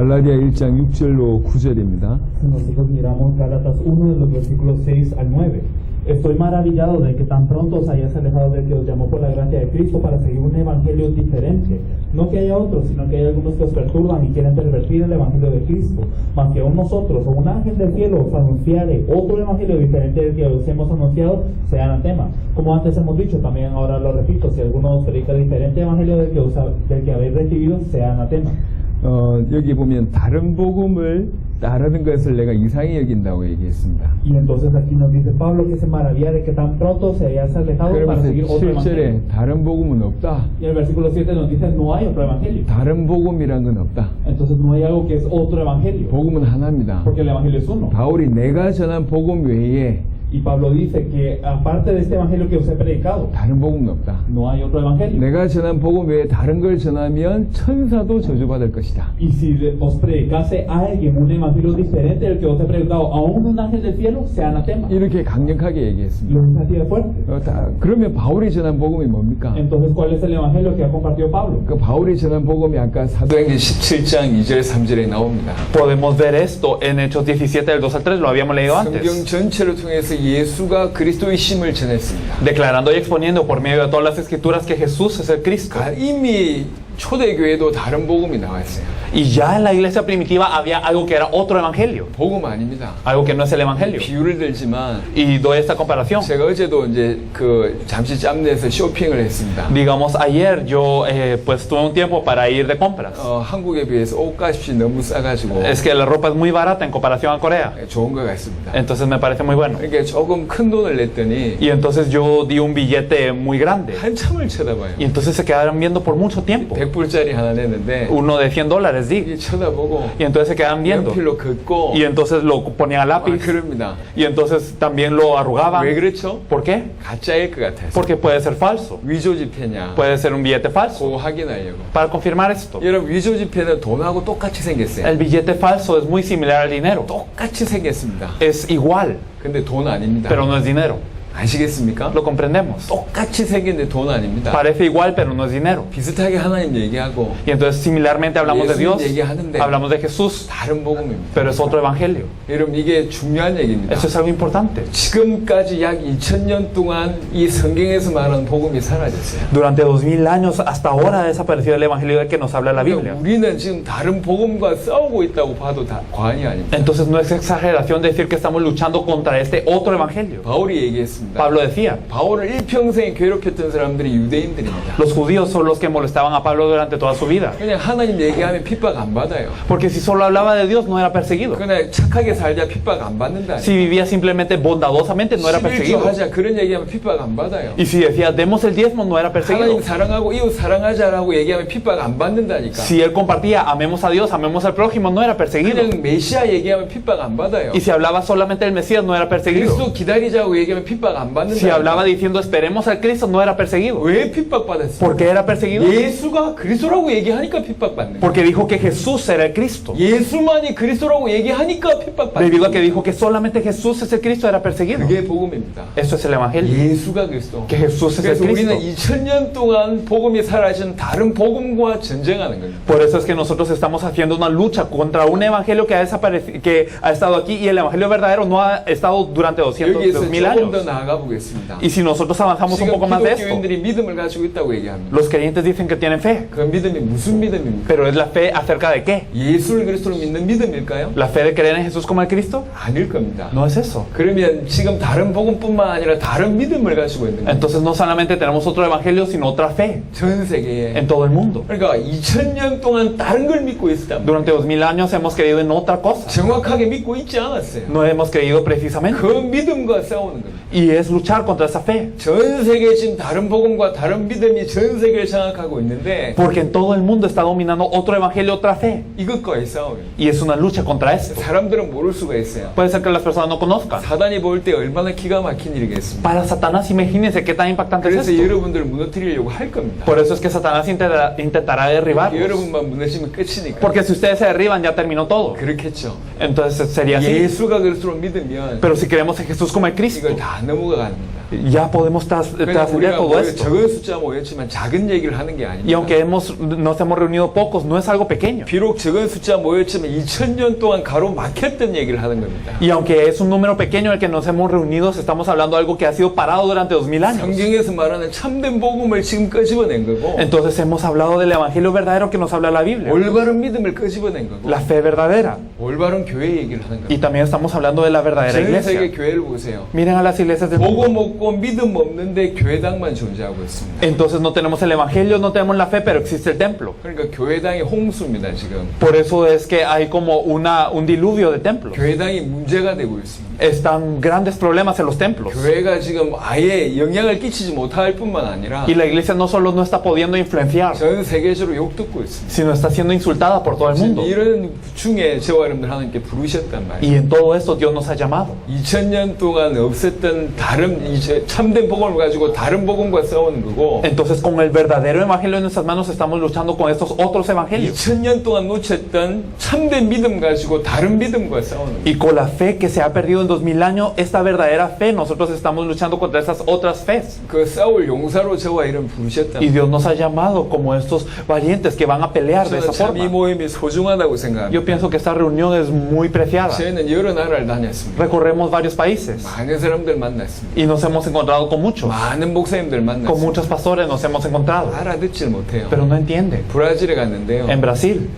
갈라디아 1장 6절로 9절입니다. Nosotros miramos Gálatas 1 de los versículos 6 al 9. Estoy maravillado de que tan pronto os hayáis alejado del que os llamó por la gracia de Cristo para seguir un evangelio diferente. No que haya otros, sino que hay algunos que os perturban y quieren pervertir el evangelio de Cristo. Mas que aún nosotros o un ángel del cielo os anunciare otro evangelio diferente del que os hemos anunciado, sea anatema. Como antes hemos dicho, también ahora lo repito, si alguno os predica diferente evangelio del que habéis recibido, sea anatema. 여기 보면 다른 복음을 따르는 것을 내가 이상히 여긴다고 얘기했습니다. Y entonces aquí nos dice Pablo que se maravilla de que tan pronto se hayas alejado para seguir otro evangelio. 7절에 다른 복음은 없다. Y el versículo 7 nos dice no hay otro evangelio. 다른 복음이란 건 없다. Entonces no hay algo que es otro evangelio. 복음은 하나입니다. Porque el evangelio es uno. 바울이 내가 전한 복음 외에 Y Pablo dice que aparte de este evangelio que os he predicado, 다른 복음은 없다. no hay otro evangelio. 내가 전한 복음 외에 다른 걸 전하면 천사도 저주받을 것이다. Y si os predicase a alguien un evangelio diferente del que os he predicado, aún un ángel del cielo, sea anatema. 이렇게 강력하게 얘기했습니다. Lo dice así de fuerte. 그러면 바울이 전한 복음이 뭡니까? Entonces, ¿cuál es el evangelio que ha compartido Pablo? 그 바울이 전한 복음이 아까 사도행전 17장 2절 3절에 나옵니다. Podemos ver esto en Hechos 17 del 2 al 3, lo habíamos leído 성경 antes. 전체를 통해서 예수가 그리스도의 심을 전했습니다. Declarando y exponiendo por medio de todas las escrituras que Jesús es el Cristo. 이미 초대교회도 다른 복음이 나왔어요. Y ya en la iglesia primitiva había algo que era otro evangelio, 복음 아닙니다. algo que no es el evangelio. 비유를 들지만 Y doy esta comparación. 제가 어제도 이제 잠시 짬내서 쇼핑을 했습니다. Digamos, ayer yo pues tuve un tiempo para ir de compras. 한국에 비해서 옷값이 너무 싸가지고 Es que la ropa es muy barata en comparación a Corea. 좋은 것 같습니다. Entonces me parece muy bueno. 그러니까 조금 큰 돈을 냈더니 Y entonces yo di un billete muy grande. 한참을 쳐다봐요. Y entonces se quedaron viendo por mucho tiempo. 100불짜리 하나 냈는데 Uno de $100 di. 이게 쳐다보고 Y entonces se quedan viendo. 연필로 긋고 Y entonces lo ponían a lápiz. 그럽니다. Y entonces también lo arrugaban. 왜 그렇죠? ¿Por qué? 가짜일 것 같아서. Porque puede ser falso. 위조 지폐냐? Puede ser un billete falso. 그거 확인하려고. Para confirmar esto, 여러분 위조 지폐는 돈하고 똑같이 생겼어요. el billete falso es muy similar al dinero. 똑같이 생겼습니다. Es igual, 근데 돈 아닙니다. pero no es dinero. 아시겠습니까? Lo comprendemos. 똑같이 생겼는데 돈 아닙니다. Parece igual, pero no es dinero. 비슷하게 하나님 얘기하고 Y entonces similarmente hablamos de Dios, hablamos de Jesús, 다른 복음입니다. pero es otro evangelio. 여러분 이게 중요한 얘기입니다. Eso es algo importante. 지금까지 약 2000년 동안 이 성경에서 말하는 복음이 사라졌어요. Durante 2000 años hasta ahora ha desaparecido el evangelio del que nos habla la Biblia. 우리는 지금 다른 복음과 싸우고 있다고 봐도 다 과언이 아닙니다. Entonces no es exageración decir que estamos luchando contra este otro evangelio. 바울이 얘기했습니다. Pablo decía, 바울을 일평생 괴롭혔던 사람들이 유대인들입니다. los judíos son los que molestaban a Pablo durante toda su vida. 그냥 하나님 얘기하면 핍박 안 받아요. Porque si solo hablaba de Dios no era perseguido. 그냥 착하게 살자 핍박 안 받는다. Si vivía simplemente bondadosamente no era 11조 perseguido. 하자 그런 얘기하면 핍박 안 받아요. Y si decía demos el diezmo no era perseguido. 하나님 사랑하고 이웃 사랑하자라고 얘기하면 핍박 안 받는다니까. Si él compartía amemos a Dios, amemos al prójimo no era perseguido. 그냥 메시아 얘기하면 핍박 안 받아요. Y si hablaba solamente del Mesías no era perseguido. 그리스도 기다리자고 얘기하면 핍박 안 받는다. Si hablaba diciendo esperemos al Cristo no era perseguido. 왜 핍박 받았어? ¿Por qué era perseguido? 예수가 그리스도라고 얘기하니까 핍박 받는 거예요. Porque dijo que Jesús era el Cristo. 예수만이 그리스도라고 얘기하니까 핍박 받는 Debido a que 거예요. dijo que solamente Jesús es el Cristo era perseguido. 그게 복음입니다. Eso es el evangelio. 예수가 그리스도. Que Jesús es el 그래서 우리는 Cristo. 2000년 동안 복음이 사라진 다른 복음과 전쟁하는 거예요. Por eso es que nosotros estamos haciendo una lucha contra un evangelio que ha desaparecido, que ha estado aquí y el evangelio verdadero no ha estado durante 200, 여기에서 2000 조금 더 años. 나아가 보겠습니다. Y si nosotros avanzamos un 지금 poco más de esto, 기독교인들이 믿음을 가지고 있다고 얘기합니다. los creyentes dicen que tienen fe. 그 믿음이 무슨 믿음입니까? Pero es la fe acerca de qué? 예수를 그리스도로 믿는 믿음일까요? ¿La fe de creer en Jesús como el Cristo? 아닐 겁니다. No es eso. 그러면 지금 다른 복음뿐만 아니라 다른 믿음을 가지고 있는 거예요. Entonces no solamente tenemos otro evangelio, sino otra fe 전 세계에. en todo el mundo. 그러니까 2000년 동안 다른 걸 믿고 있었다. Durante 2000 años hemos creído en otra cosa. 정확하게 믿고 있지 않았어요. No hemos creído precisamente. 그 믿음과 싸우는 겁니다. Y es luchar contra esa fe. 전 세계에 지금 다른 복음과 다른 믿음이 전 세계를 장악하고 있는데 Porque en todo el mundo está dominando otro evangelio, otra fe. 이것과의 싸움이에요. Y es una lucha contra esto. 사람들은 모를 수가 있어요. Puede ser que las personas no conozcan. 사단이 볼 때 얼마나 기가 막힌 일이겠습니까? Para Satanás, imagínense qué tan impactante es 그래서 esto. 여러분들을 무너뜨리려고 할 겁니다. Por eso es que Satanás intentará derribarlos. 여러분만 무너지면 끝이니까. Porque si ustedes se derriban, ya terminó todo. 그렇겠죠. Entonces sería así. 예수가 그리스도로 믿으면 Pero si creemos en Jesús como el Cristo, 이걸 다 넘어갑니다. Ya podemos 그냥 trascender 우리가 todo esto. 적은 숫자 모였지만 작은 얘기를 하는 게 Y 아닙니다. aunque nos hemos reunido pocos, no es algo pequeño. 비록 적은 숫자 모였지만 2000년 동안 가로막혔던 얘기를 하는 겁니다. Y aunque es un número pequeño el que nos hemos reunido, estamos hablando de algo que ha sido parado durante 2000 años. 성경에서 말하는 참된 복음을 지금 끄집어낸 거고 Entonces hemos hablado del evangelio verdadero que nos habla la Biblia, 올바른 믿음을 끄집어낸 거고 la fe verdadera. 올바른 교회 얘기를 하는 Y 겁니다. también estamos hablando de la verdadera 전 iglesia. 세계 교회를 보세요. Miren a las iglesias del mundo. 복음 없고 믿음 없는데 교회당만 존재하고 있습니다. Entonces no tenemos el evangelio, no tenemos la fe, pero existe el templo. 그러니까 교회당이 홍수입니다 지금. Por eso es que hay como un diluvio de templos. 교회당이 문제가 되고 있습니다. Están grandes problemas en los templos. 교회가 지금 아예 영향을 끼치지 못할 뿐만 아니라 Y la iglesia no solo no está pudiendo influenciar, 전 세계적으로 욕 듣고 있습니다. sino está siendo insultada por todo el 지금 mundo. 이런 중에 저와 여러분들 하나님께 부르셨단 말이에요. Y en todo esto Dios nos ha llamado. 2000년 동안 없었던 다른 이제 참된 복음을 가지고 다른 복음과 싸우는 거고 Entonces con el verdadero evangelio en nuestras manos estamos luchando con estos otros evangelios. 2000년 동안 놓쳤던 참된 믿음 가지고 다른 믿음과 싸우는 거예요. Y con la fe que se ha perdido en 2000 años, esta verdadera fe, nosotros estamos luchando contra esas otras fes. 그 싸울 용사로 저와 이런 부르셨단 Y 말이에요. Dios nos ha llamado como estos valientes que van a pelear de esa 저는 참 이 forma. 모임이 소중하다고 생각합니다. Yo pienso que esta reunión es muy preciada. 저희는 여러 나라를 다녔습니다. Recorremos varios países 많은 사람들 만났습니다. y nos hemos encontrado con muchos. 많은 목사님들 Con 만났습니다. muchos pastores nos hemos encontrado, 알아듣질 못해요. pero no entienden. 브라질에 갔는데요. En Brasil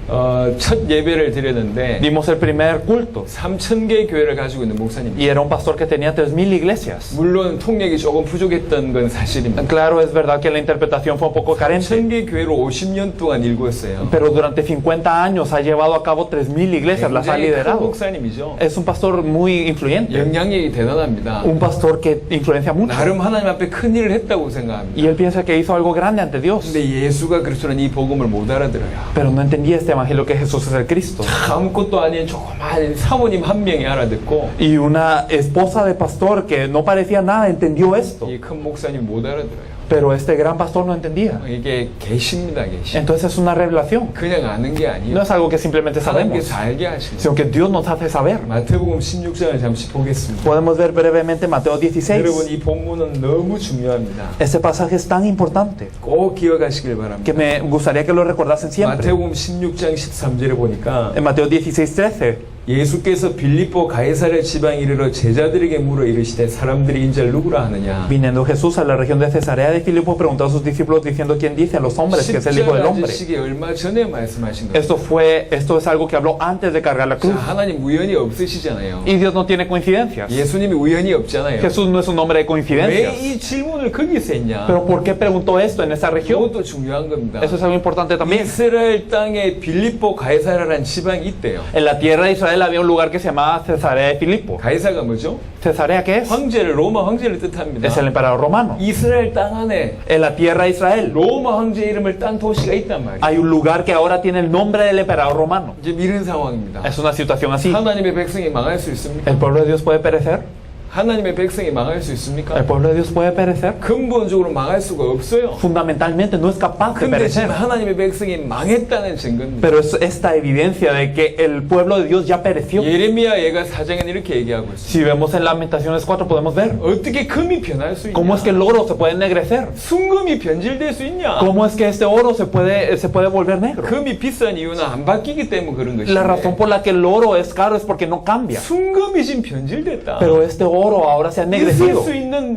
첫 예배를 드렸는데 dimos el primer culto 3,000개의 교회를 가지고 있는 목사님. y era un pastor que tenía 3000 iglesias. 물론 통역이 조금 부족했던 건 사실입니다. Claro, es verdad que la interpretación fue un poco carente, 3,000개 교회로 50년 동안 일구었어요. pero durante 50 años ha llevado a cabo 3000 iglesias, las ha 굉장히 큰 liderado. 목사님이죠. Es un pastor muy influyente, 영향력이 대단합니다. un pastor que influencia mucho. 나름 하나님 앞에 큰 일을 했다고 생각합니다. Y él piensa que hizo algo grande ante Dios, 근데 예수가 그리스도는 이 복음을 못 알아들어요. pero no entendía este evangelio que Jesús es el Cristo. 아무것도 아닌 조그만 사모님 한 명이 알아듣고 Y una esposa de pastor que no parecía nada entendió esto, 이 큰 목사님 못 알아들어요. pero este gran pastor no entendía. 이게 계시입니다, 계시. Entonces es una revelación. 그냥 아는 게 아니에요. No es algo que simplemente sabemos, 하나님께서 알게 하시는. sino que Dios nos hace saber. 마태복음 16장을 잠시 보겠습니다. Podemos ver brevemente Mateo 여러분 16. 이 본문은 너무 중요합니다. Este pasaje es tan importante 꼭 기억하시길 바랍니다. que me gustaría que lo recordasen siempre. 마태복음 16장 13절에 보니까 En Mateo 16:13 예수께서 빌립보 가이사랴 지방에 이르러 제자들에게 물어 이르시되 사람들이 인자를 누구라 하느냐. Viniendo Jesús a la región de Cesarea de Filipo, preguntó a sus discípulos diciendo: ¿Quién dicen los hombres que es el Hijo del 십자가 Hombre? 지시기 얼마 전에 말씀하신 거예요. Esto es algo que habló antes de cargar la 자, cruz. 하나님 우연이 없으시잖아요. Y Dios no tiene coincidencias. 예수님이 우연이 없잖아요. Jesús no es un hombre de 왜 coincidencias. 이 질문을 거기서 했냐? Pero ¿por qué preguntó esto en esa región? 이것도 중요한 겁니다. Eso es algo importante también. 이스라엘 땅에 빌립보 가이사랴라는 지방이 있대요. En la tierra de Israel había un lugar que se llamaba Cesarea de Filipo. 가이사가 뭐죠? ¿Cesarea qué es? 황제를 로마 황제를 뜻합니다. Es el emperador romano. 이스라엘 땅 안에 En la tierra de Israel 로마 황제 이름을 딴 도시가 있단 말이에요. hay un lugar que ahora tiene el nombre del emperador romano. 이제 이런 상황입니다. Es una situación así. 하나님의 백성이 망할 수 있습니까? ¿El pueblo de Dios puede perecer? 하나님의 백성이 망할 수 있습니까? ¿El pueblo de Dios puede perecer? 근본적으로 망할 수가 없어요. Fundamentalmente no es capaz de 근데 perecer. 지금 하나님의 백성이 망했다는 증거입니다. Pero es esta evidencia de que el pueblo de Dios ya pereció. 예레미야 얘가 4장에는 이렇게 얘기하고 있어요. Si vemos en Lamentaciones 4 podemos ver 어떻게 금이 변할 수 있냐? cómo es que el oro se puede ennegrecer. 순금이 변질될 수 있냐? ¿Cómo es que este oro se puede volver negro? 금이 비싼 이유는 안 바뀌기 때문에 그런 것인데 La razón por la que el oro es caro es porque no cambia. 순금이 지금 변질됐다. Pero este oro ahora se ha ennegrecido.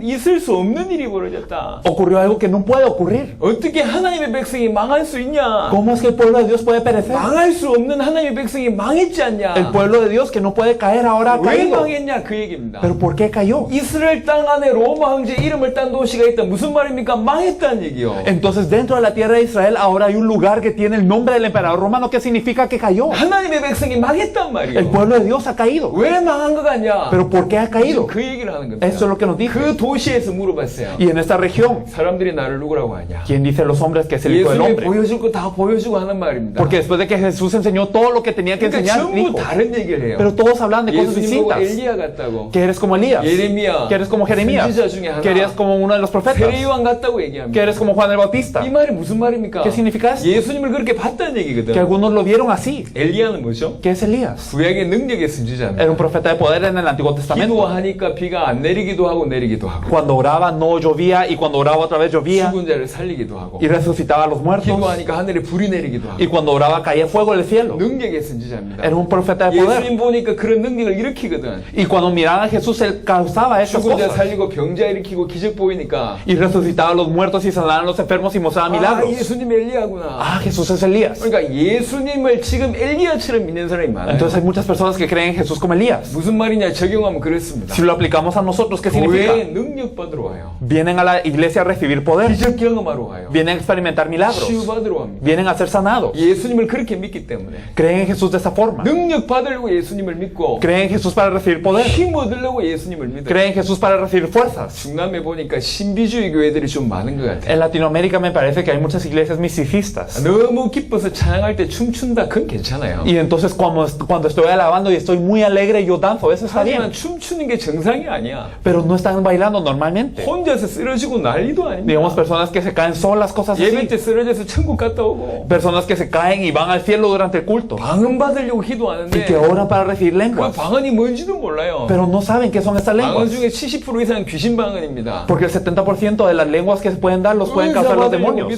있을 수 없는 일이 벌어졌다. Ocurrió algo que no puede ocurrir. 어떻게 하나님의 백성이 망할 수 있냐? ¿Cómo es que el pueblo de Dios puede perecer? 망할 수 없는 하나님의 백성이 망했지 않냐? El pueblo de Dios que no puede caer ahora ha 왜 caído. 망했냐 그 얘기입니다. ¿Pero por qué cayó? 이스라엘 땅 안에 로마 황제 이름을 딴 도시가 있다. 무슨 말입니까? 망했다는 얘기요. Entonces dentro de la tierra de Israel ahora hay un lugar que tiene el nombre del emperador romano. ¿Qué significa que cayó? 하나님의 백성이 망했단 El 말이요. pueblo de Dios ha caído. 왜 망한 것 같냐? ¿Pero por qué ha caído? 그 얘기를 하는 겁니다. Eso es lo que nos dice. 그 도시에서 물어봤어요. Y en esta región, 사람들이 나를 누구라고 하냐? ¿quién dice los hombres que es el Hijo del 예수님이 Hombre? 보여줄 거 다 보여주고 하는 말입니다. Porque después de que Jesús enseñó todo lo que tenía que 그러니까 enseñar, 전부 dijo. 다른 얘기를 해요. Pero todos hablan de cosas 예수님 보고 distintas. 엘리야 같다고. Que eres como Elías, 예레미야, que eres como Jeremías, 선지자 중에 하나. que eres como uno de los profetas, 세례요한 같다고 que 얘기합니다. eres como Juan el Bautista. 이 말이 무슨 말입니까? ¿Qué significa esto? 예수님을 그렇게 봤다는 얘기거든. Que algunos lo vieron así. 엘리야는 뭐죠? ¿Qué es Elías? 구약의 능력의 Era 선지자입니다. un profeta de poder en el Antiguo Testamento. 기도하니까 기도하니까 비가 안 내리기도 하고 내리기도 하고 Cuando oraba no llovía y cuando oraba otra vez llovía 죽은 자를 살리기도 하고 y resucitaba a los muertos. 기도하니까 하늘에 불이 내리기도 하고 Y cuando oraba caía fuego del cielo. 능력의 선지자입니다. Era un profeta de poder. 예수님 보니까 그런 능력을 일으키거든. Y cuando miraban a Jesús, él causaba esas 죽은 자 cosas. 살리고 병자 일으키고 기적 보이니까 Y resucitaba a los muertos y sanaba a los enfermos y mostraba milagros. 예수님 엘리야구나. Ah, Jesús es Elías. 그러니까 예수님을 지금 엘리야처럼 믿는 사람이 많아요. Entonces hay muchas personas que creen en Jesús como Elías. 무슨 말이냐 적용하면 그렇습니다. Si lo aplicamos a nosotros, ¿qué significa? 교회에 능력 받으러 와요. Vienen a la iglesia a recibir poder. 기적 경험하러 와요. Vienen a experimentar milagros. 치유받으러 옵니다. Vienen a ser sanados. 예수님을 그렇게 믿기 때문에 Creen en Jesús de esa forma. 능력 받으려고 예수님을 믿고 Creen en Jesús para recibir poder. 힘 얻으려고 예수님을 믿어요. Creen en Jesús para recibir fuerzas. 중남에 보니까 신비주의 교회들이 좀 많은 것 같아요. En Latinoamérica me parece que hay muchas iglesias misticistas. 너무 기뻐서 찬양할 때 춤춘다 그건 괜찮아요. Y entonces cuando estoy alabando y estoy muy alegre, yo danzo. Eso está 하지만 bien. 춤추는 게 정상이 아니야. Pero no están bailando normalmente. 혼자서 쓰러지고 난리도 아닙니다. Digamos, personas que se caen solas, cosas 예배 así. 때 쓰러져서 천국 갔다 오고 Personas que se caen y van al cielo durante el culto. 방언 받으려고 Y 기도하는데 que oran para recibir 그 lenguas. 방언이 뭔지도 몰라요. Pero no saben qué son estas 방언 lenguas. 중에 70% 이상 귀신 방언입니다. Porque el 70% de las lenguas que se pueden dar los pueden causar los demonios.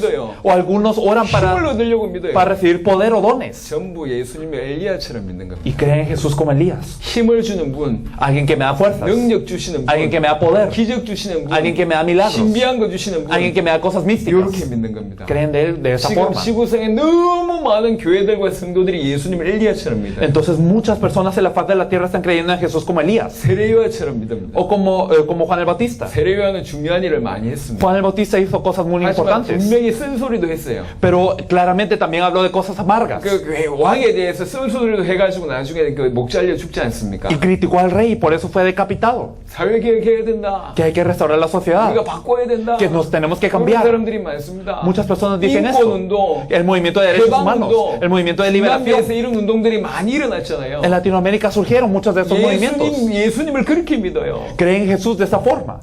O algunos oran 힘을 얻으려고 믿어요. para recibir poder o dones. 전부 예수님의 엘리야처럼 믿는 겁니다. Y creen en Jesús como Elías. 힘을 주는 분, Alguien que me da fuerzas. 능력 주시는 Alguien que 분, me da poder. 기적 주시는 분, Alguien que me da milagros. 신비한 거 주시는 분, Alguien que me da cosas 이렇게 místicas. 믿는 겁니다. Creen de él de esa 지금 forma. 지구상에 너무 많은 교회들과 성도들이 예수님을 엘리야처럼 믿어요. Entonces muchas personas en la faz de la tierra están creyendo en Jesús como Elías. 세례요한처럼 믿습니다. O como Juan el Bautista. 세례요한은 중요한 일을 많이 했습니다. Juan el Bautista hizo cosas muy 하지만 importantes. 분명히 쓴소리도 했어요. Pero claramente también habló de cosas amargas. 그 왕에 대해서 쓴소리도 해가지고 나중에 그 목 잘려 죽지 않습니까? Y criticó al rey y por eso fue decapitado. 사회 개혁해야 된다. Que hay que restaurar la sociedad. 우리가 바꿔야 된다. Que nos tenemos que 그런 cambiar. 사람들이 많습니다. Muchas personas dicen esto. 인권운동, El movimiento de derechos humanos, 개방운동, el movimiento de 남미에서 liberación. 이런 운동들이 많이 일어났잖아요. En Latinoamérica surgieron muchos de estos movimientos. 예수님을 그렇게 믿어요. Creen en Jesús de esa forma.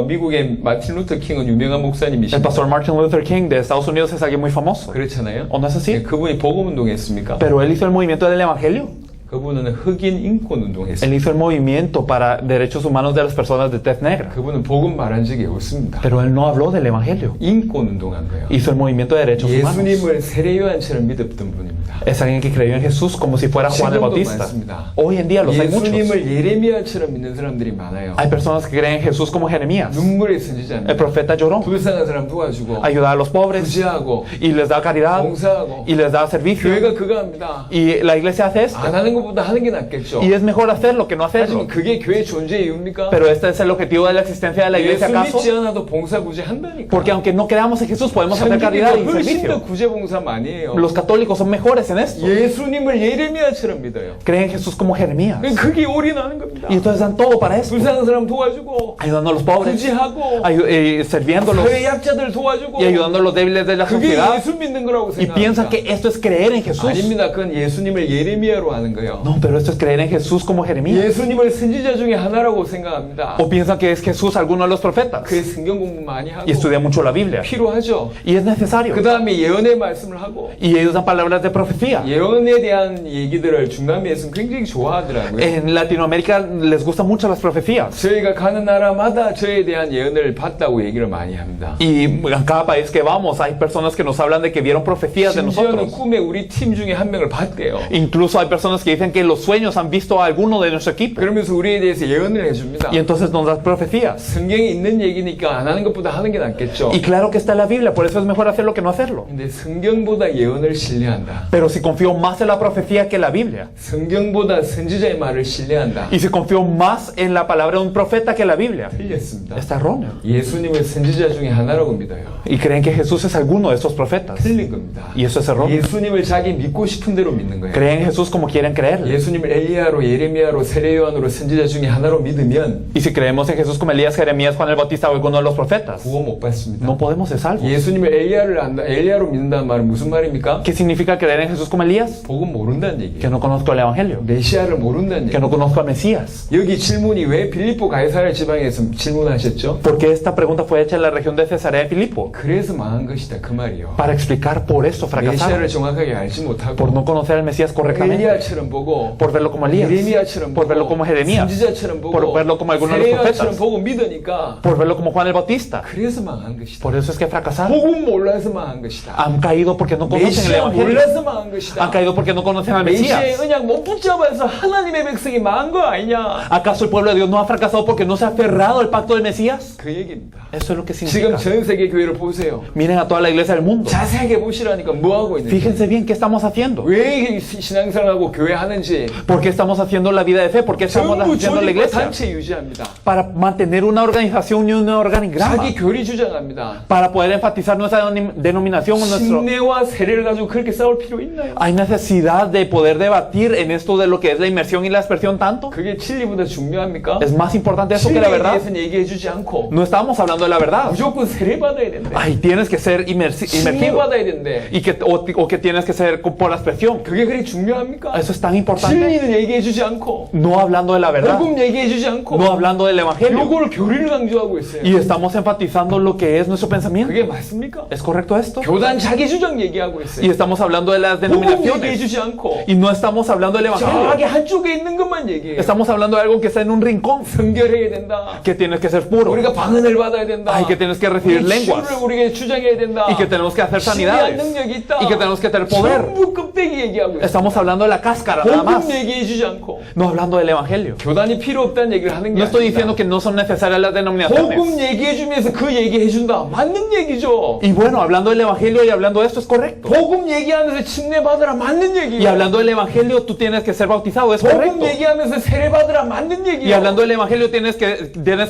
미국의 마틴 루터 킹은 유명한 El 목사님이십니다. pastor Martin Luther King de Estados Unidos es alguien muy famoso. 그렇잖아요. ¿O no es así? 그분이 복음운동 했습니까? Pero él hizo el movimiento del evangelio. 그분은 흑인 인권운동 Él 했습니다. hizo el movimiento para derechos humanos de las personas de tez negra. 그분은 복음 말한 적이 없습니다. Pero él no habló del evangelio. 인권운동한 거예요. Hizo el movimiento de derechos humanos. 예수님을 세례요한처럼 믿었던 분입니다. Es alguien que creyó en Jesús como si fuera Juan el 지금도 Bautista. 많습니다. Hoy en día los hay muchos. 예수님을 예레미야처럼 믿는 사람들이 많아요. Hay personas que creen en Jesús como Jeremías. 눈물의 El 선지자입니다. profeta lloró, 불쌍한 사람 도와주고 ayudaba a los pobres 구제하고 y les da caridad 봉사하고 y les da servicio. 교회가 그거 합니다. Y la iglesia hace esto. 안 하는 것보다 하는 게 낫겠죠. Y es mejor hacerlo que no hacerlo. 하지만 그게 교회 존재의 이유입니까? Pero este es el objetivo de la existencia de la iglesia, 예수 ¿acaso? 믿지 않아도 봉사 구제 한다니까. Porque aunque no creamos en Jesús, podemos hacer caridad y 훨씬 더 servicio. 구제 봉사 많이 해요. Los católicos son mejores en esto. 예수님을 예레미야처럼 믿어요. Creen en Jesús como Jeremías. 그게 올인하는 겁니다. Y entonces dan todo para eso. 불쌍한 사람 도와주고 Ayudando a los pobres, 구제하고 sirviéndolos 사회 약자들 도와주고 y ayudando a los débiles de la 그게 sociedad. 예수 믿는 거라고 Y piensan 생각합니다. que esto es creer en Jesús. 아닙니다. 그건 예수님을 예레미야로 하는 거예요. No, pero esto es creer en Jesús como Jeremías. 예수님을 선지자 중에 하나라고 생각합니다. O piensan que es Jesús alguno de los profetas. 그래 성경 공부 많이 하고 Y estudia mucho la Biblia. 필요하죠. Y es necesario. 그 다음에 예언의 말씀을 하고 Y ellos dan palabras de profecía. 예언에 대한 얘기들을 중남미에서는 굉장히 좋아하더라고요. En Latinoamérica les gustan mucho las profecías. 저희가 가는 나라마다 저에 대한 예언을 봤다고 얘기를 많이 합니다. Y en cada país que vamos hay personas que nos hablan de que vieron profecías de 심지어는 nosotros. 꿈에 우리 팀 중에 한 명을 봤대요. Incluso hay personas que dicen que en los sueños han visto a alguno de nuestro equipo. 그러면서 우리에 대해서 예언을 해줍니다. Y entonces nos dan profecías. 성경에 있는 얘기니까 안 하는 것보다 하는 게 낫겠죠. Y claro que está en la Biblia, por eso es mejor hacerlo que no hacerlo. 근데 성경보다 예언을 신뢰한다. Pero si confío más en la profecía que en la Biblia, 성경보다 선지자의 말을 신뢰한다. y si confío más en la palabra de un profeta que en la Biblia, 틀렸습니다. está erróneo. 예수님을 선지자 중에 하나라고 믿어요. Y creen que Jesús es alguno de estos profetas. 틀린 겁니다. Y eso es erróneo. 예수님을 자기 믿고 싶은 대로 믿는 거예요. Creen en Jesús como quieren creerle. 예수님을 엘리야로 예레미야로 세례요한으로 선지자 중에 하나로 믿으면 Y si creemos en Jesús como Elías, Jeremías, Juan el Bautista o alguno de los profetas, 구원 못 받습니다. no podemos ser salvos. 예수님을 엘리야로 믿는다는 말은 무슨 말입니까? ¿Qué significa creer en Jesús como Elías? 복음 모른다는 Que 얘기예요. no conozco el Evangelio, 메시아를 모른다는 que 얘기예요. no conozco al Mesías. 여기 질문이 왜 빌립보 가이사랴 지방에서 질문하셨죠? Porque esta pregunta fue hecha en la región de Cesarea de Filipo, 그래서 망한 것이다 그 말이요. para explicar por eso fracasaron, 메시아를 정확하게 알지 못하고 por no conocer al Mesías correctamente, 엘리야처럼 보고 por verlo como Elías, 예레미야처럼 por verlo como 보고 Jeremías, 선지자처럼 보고 por verlo como alguno de los 세례요한처럼 profetas, 보고 믿으니까 por verlo como Juan el Bautista. 그래서 망한 것이다. Por eso es que fracasaron. 복음 몰라서 망한 것이다. Han caído porque no conocen el 메시아 Evangelio. 몰라서 망한 것이다. Han caído porque no conocen al 메시아의 Mesías. 언약 못 붙잡아서 하나님의 백성이 망한 거 아니냐? ¿Acaso el pueblo de Dios no ha fracasado porque no se ha aferrado al pacto del Mesías? 그 얘기입니다. Eso es lo que 지금 significa. 전 세계 교회를 보세요. Miren a toda la iglesia del mundo. 자세하게 보시라니까 뭐 하고 있는지. Fíjense bien qué estamos haciendo. 왜 신앙생활하고 교회 하는지 ¿Por qué estamos haciendo la vida de fe? ¿Por qué estamos 전부 haciendo la 조직과 iglesia? 단체 유지합니다. Para mantener una organización y un organigrama. 자기 교리 주장합니다. Para poder enfatizar nuestra denominación. 신내와 세례를 가지고 그렇게 싸울 필요 있나요? ¿Hay necesidad de poder debatir en esto de lo que es la inmersión y la aspersión tanto? 그게 진리보다 중요합니까? ¿Es más importante eso que la 진리에 verdad? 대해서는 얘기해 주지 않고 No estamos hablando de la verdad. 무조건 세례 받아야 된대. Ay, tienes que ser 신내 inmersivo. 받아야 된대. Y que, o que tienes que ser por la expresión. 그게 그리 중요합니까? Eso es tan importante. 진리는 얘기해 주지 않고 No hablando de la verdad. 복음 얘기해 주지 않고 No hablando del evangelio. 요거를 교리를 강조하고 있어요. Y estamos enfatizando lo que es nuestro pensamiento. 그게 맞습니까? ¿Es correcto esto? 교단 자기 주장 얘기하고 Y 있어요. estamos hablando de las 복음 얘기해 denominaciones. 주지 않고 Y no estamos hablando del 저기 evangelio. 한쪽에 있는 것만 얘기해요. Estamos hablando de algo que está en un rincón. 성결해야 된다. Que tienes que ser puro. 우리가 방언을 받아야 된다. Ay, que tienes que recibir 우리 lenguas. 치유를 우리가 주장해야 된다. Y que tenemos que hacer 신비한 sanidades. 능력이 있다. Y que tenemos que tener poder. 전부 껍데기 얘기하고 있어요. Estamos hablando de la cáscara nada más. 복음 얘기해 주지 않고 No hablando del evangelio. 교단이 필요 없다는 얘기를 하는 게 No estoy 아닙니다. diciendo que no son necesarias las denominaciones. 복음 얘기해 주면서 그 얘기해 준다. 맞는 얘기죠. Y bueno, hablando del evangelio y hablando de esto es correcto. 복음 얘기하면서 침례 받으라 맞는 Y 얘기예요. hablando del evangelio tú tienes que ser bautizado, es 복음 correcto. 얘기하면서 세례 받으라 맞는 Y 얘기예요. hablando del evangelio tienes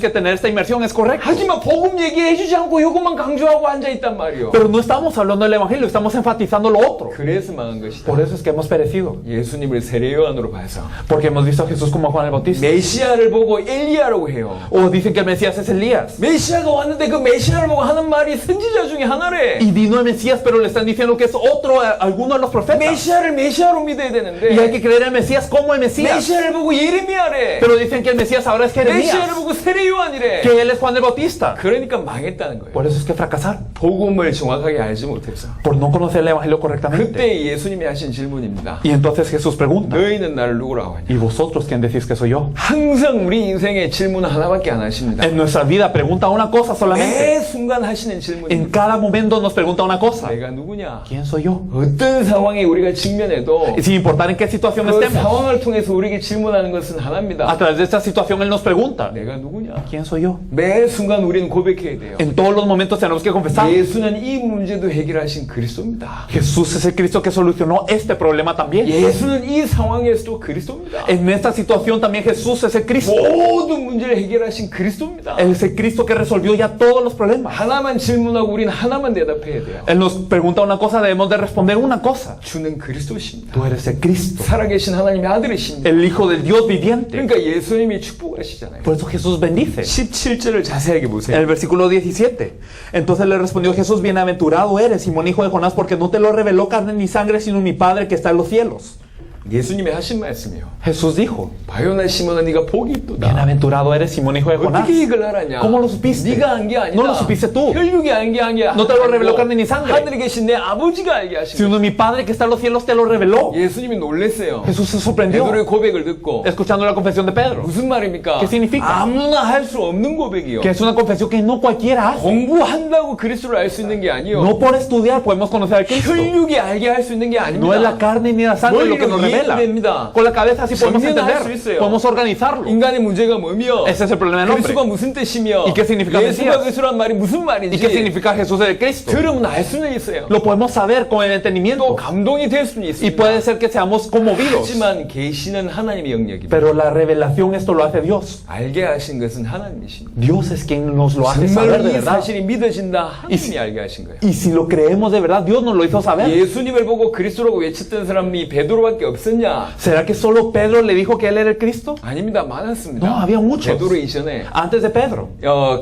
que tener esta inmersión, es correcto. 하지만 복음 얘기해 주지 않고 이것만 강조하고 앉아 있단 말이에요. Pero no estamos hablando del evangelio, estamos enfatizando lo otro. 그래서 망한 것이다. Por eso es que hemos perecido. 예수님을 세례 요한으로 봐서 Porque hemos visto a Jesús como a Juan el Bautista. 메시아를 보고 엘리야라고 해요. O dicen que el Mesías es Elías. 메시아가 왔는데 그 메시아를 보고 하는 말이 선지자 중에 하나래. Y vino el Mesías, pero le están diciendo que es otro, alguno de los profetas. 메시아를 메시아로 믿어야 Y hay 되는데 que creer en el Mesías como el Mesías. 메시아를 보고 예레미야래. Pero dicen que el Mesías ahora es 메시아를 Jeremías. 보고 세례 요한이래. Que él es Juan el Bautista. 그러니까 망했다는 거예요. Por eso es que fracasaron. 복음을 정확하게 알지 못해서. Por no conocer el evangelio correctamente. 그때 예수님이 하신 질문입니다. Y entonces Jesús pregunta. 너희는 나를 누구라고 하냐? ¿Y vosotros quién decís que soy yo? 항상 우리 인생에 질문 하나밖에 안 하십니다. En nuestra vida pregunta una cosa solamente. 매 순간 하시는 En 질문입니다. cada momento nos pregunta una cosa. 내가 누구냐? ¿Quién soy yo? 어떤 상황에 우리가 직면해도 Y sin importar en qué situación 그 estemos, 상황을 통해서 우리에게 질문하는 것은 a 하나입니다. través de esta situación Él nos pregunta. 내가 누구냐? ¿Quién soy yo? 매 순간 우리는 고백해야 돼요. En todos los momentos tenemos que confesar. 예수는 이 문제도 해결하신 그리스도입니다. Jesús es el Cristo que solucionó este problema también. 예수는 이 상황에서도 그리스도입니다. En esta situación también Jesús es el Cristo. 모든 문제를 해결하신 그리스도입니다. Él es el Cristo que resolvió ya todos los problemas. 하나만 질문하고 우리는 하나만 대답해야 돼요. Él nos pregunta una cosa, debemos de responder una cosa. 주는 그리스도십니다. Tú eres el Cristo, 살아계신 하나님의 아들이십니다. el Hijo del Dios viviente. 그러니까 예수님이 축복하시잖아요. Por eso Jesús bendice. 17절을 자세하게 En 보세요. el versículo 17. Entonces le respondió Jesús: bienaventurado eres, Simón, hijo de Jonás, porque no te lo reveló carne ni sangre, sino mi Padre que está en los cielos. 예수님이 하신 말씀이요. Jesús dijo: 바요나 시몬아 네가 복이 있도다. bienaventurado eres, Simón, hijo de Jonás. 어떻게 이걸 알았냐? ¿Cómo lo supiste? 네가 한 게 아니다. No lo supiste tú. 혈육이 한 게 아니야. No te lo reveló carne ni sangre. 하늘에 계신 내 아버지가 알게 하신 Sino mi Padre que está en los cielos te lo reveló. 예수님이 놀랐어요. Jesús se sorprendió 베드로의 고백을 듣고 escuchando la confesión de Pedro, 무슨 말입니까? ¿Qué significa? 아무나 할 수 없는 고백이요. que es una confesión que no cualquiera hace. 공부한다고 그리스도를 알 수 있는 게 아니요. No por estudiar podemos conocer a Cristo. 혈육이 알게 할 수 있는 게 No es la 아닙니다. carne ni la sangre lo que nos revela. 됩니다. Con la cabeza sí podemos 정리는 할 수 entender, 있어요. podemos organizarlo. 인간의 문제가 뭐며 Ese es el problema del hombre. 그리스도가 무슨 뜻이며 ¿Y qué significa 예수가 Mesías? 그리스도란 말이 무슨 ¿Y 말인지 qué significa Jesús es el Cristo? 들으면 알 수는 있어요. Lo podemos saber con el 또 entendimiento. 감동이 될 수는 Y 있습니다. puede ser que seamos conmovidos. 하지만 계시는 하나님의 영역입니다. Pero la revelación esto lo hace Dios. 알게 하신 것은 하나님이십니다. Dios es quien nos lo hace saber 정말로 de 이 verdad. 사실이 믿어진다 하나님이 알게 하신 거예요. Y si lo creemos de verdad, Dios nos lo hizo saber. 예수님을 보고 그리스도라고 외쳤던 사람이 베드로밖에 없었냐? ¿Será que solo Pedro le dijo que él era el Cristo? 아닙니다. 많았습니다. No, había muchos. 베드로 이전에 Antes de Pedro.